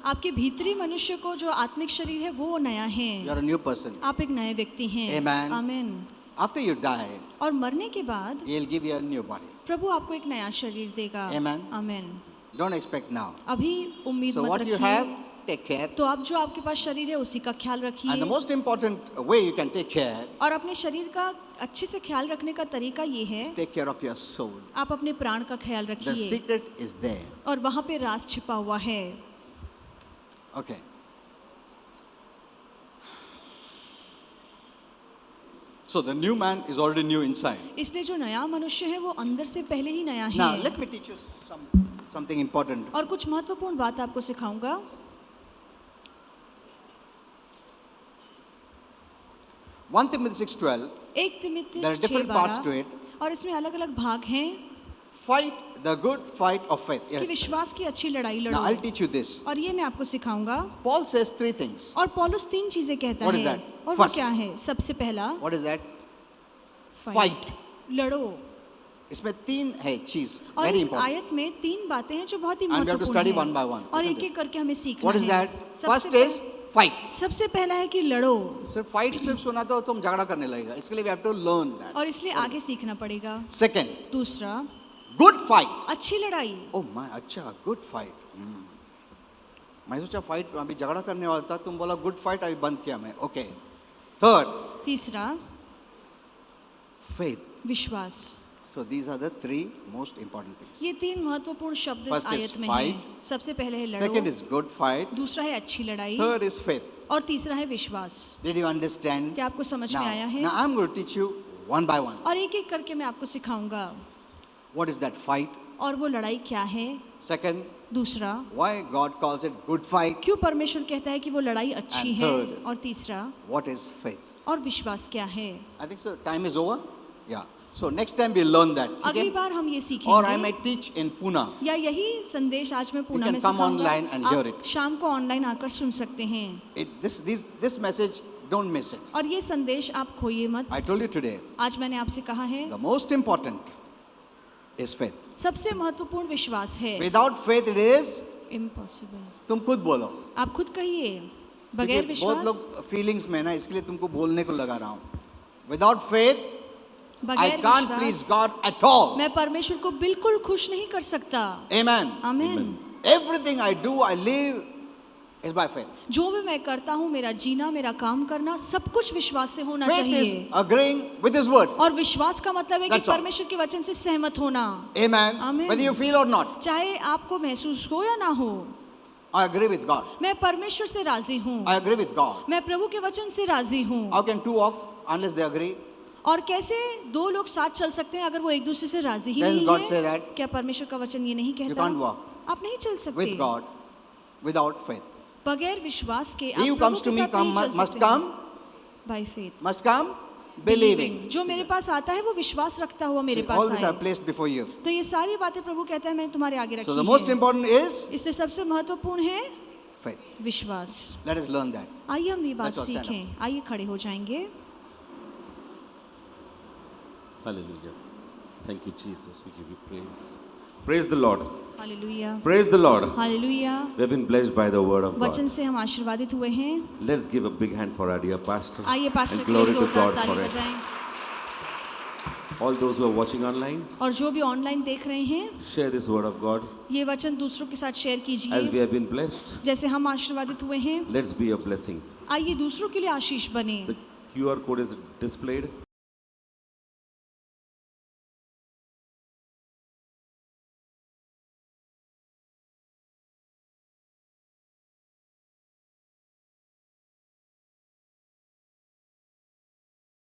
आपके भीतरी मनुष्य को जो आत्मिक शरीर है वो नया है। You are a new person. आप एक नए व्यक्ति हैं। Amen. आमीन। After you die, और मरने के बाद He will give you a new body. प्रभु आपको एक नया शरीर देगा। Amen. आमीन। Don't expect now. अभी उम्मीद So मत what you रखिए। have, take care. तो अब जो आपके पास शरीर है उसी का ख्याल And the रखिए। most important way you can take care, और अपने शरीर का अच्छे से ख्याल रखने का तरीका ये है, is take care of your soul. आप अपने प्राण का ख्याल The रखिए। secret is there. और वहाँ पे राज छिपा हुआ है। Okay. So the new man is already new inside. इसलिए जो नया मनुष्य है वो अंदर से पहले ही नया Now है। let me teach you something important. और कुछ महत्वपूर्ण बात आपको सिखाऊंगा। 1 Timothy 6:12. एक तिमित्ती There are different parts to 6:12 it. और इसमें अलग अलग भाग हैं Fight the good fight of faith. कि Yeah. विश्वास की अच्छी लड़ाई Now I'll लड़ो। teach you this. और ये मैं आपको सिखाऊंगा। Paul says 3 things. और पौलुस 3 चीजें कहता What is है। that? और वो First. क्या है? सबसे पहला What is that? Fight. लड़ो। इसमें 3 है चीज, और very इस important. आयत में 3 बातें हैं जो बहुत ही And we have to महत्वपूर्ण study हैं। one by one, और isn't एक एक it? करके हमें सीखना What is है। that? First सबसे is fight. सबसे पहला है कि लड़ो। सिर्फ फाइट सिर्फ सुना तो तुम झगड़ा करने लगेगा, इसके लिए we have to learn that. और इसलिए आगे सीखना पड़ेगा। Second, दूसरा, good fight. अच्छी लड़ाई। Oh my, अच्छा, good fight. मैं सोचा फाइट अभी झगड़ा करने वाला था, तुम बोला गुड फाइट, अभी बंद किया मैं. Okay. Third, तीसरा, faith. विश्वास। So these are the 3 most important things. ये 3 महत्वपूर्ण शब्द इस First is आयत में fight. हैं। सबसे पहले है Second लड़ो, is good fight. दूसरा है अच्छी लड़ाई, Third is faith. और तीसरा है विश्वास। Did you understand? क्या आपको समझ में आया है? Now I'm going to teach you one by one. और एक एक करके मैं आपको सिखाऊंगा। What is that fight? और वो लड़ाई क्या है? Second, दूसरा, why God calls it good fight? क्यों परमेश्वर कहता है कि वो लड़ाई अच्छी And है? third, और तीसरा, What is faith? और विश्वास क्या है? I think so. Time is over. Yeah. So next time we'll learn that. अगली Okay? बार हम ये Or I सीखेंगे। might teach in Pune. या यही संदेश आज मैं पूना can में come सिखाऊंगा। online and hear आप it. शाम को ऑनलाइन आकर सुन सकते हैं। This message, don't miss it. और ये संदेश आप खोइए मत। I told you today, आज मैंने आपसे कहा है the most important is faith. सबसे महत्वपूर्ण विश्वास है। Without faith, it is impossible. तुम खुद बोलो। आप खुद कहिए, बगैर क्योंकि बहुत विश्वास, लोग फीलिंग्स में ना, इसके लिए तुमको बोलने को लगा रहा हूँ। विदाउट फेथ आई बगैर कांट प्लीज विश्वास गॉड एट ऑल। मैं परमेश्वर को बिल्कुल खुश नहीं कर सकता। आमेन। आमीन। Everything I do, I live is by faith. जो भी मैं करता हूँ, मेरा जीना, मेरा काम करना, सब कुछ विश्वास से होना फेथ इज चाहिए। Agreeing with his word. और विश्वास का मतलब है कि That's all. परमेश्वर के वचन से सहमत होना। आमेन। Amen. Whether you feel or not, चाहे आपको महसूस हो या ना हो, I agree with God. मैं परमेश्वर से राजी हूँ, I agree with God. मैं प्रभु के वचन से राजी हूँ। How can two walk unless they agree? और कैसे दो लोग साथ चल सकते हैं अगर वो एक दूसरे से राजी ही Doesn't नहीं God say है? that? क्या परमेश्वर का वचन ये नहीं You कहता? can't walk आप नहीं चल सकते with God without faith. बगैर विश्वास के। He who comes to me must come, by faith, must come believing. जो मेरे पास आता है वो विश्वास रखता हुआ मेरे See, pass all this I आए। have placed before you. तो ये सारी बातें प्रभु कहता है मैंने तुम्हारे आगे So the रखी most हैं। important is इससे सबसे महत्वपूर्ण है faith. विश्वास। Let us learn that. आइए हम ये बात Let's all stand सीखें। आइए खड़े हो जाएंगे। Hallelujah. Thank you, Jesus. We give you praise. Praise the Lord. Hallelujah, Praise the Lord. Hallelujah. We have been blessed by the word of वचन God. से हम आशीर्वादित हुए हैं। Let's give a big hand for our dear pastor. आइए pastor And के लिए glory to जोरदार God ताली for it. बजाएं। All those who are watching online, और जो भी ऑनलाइन देख रहे हैं, share this word of God. ये वचन दूसरों के साथ शेयर As we कीजिए। have been blessed, जैसे हम आशीर्वादित हुए हैं, let's be a blessing. आइए दूसरों के लिए आशीष बने। The QR code is displayed.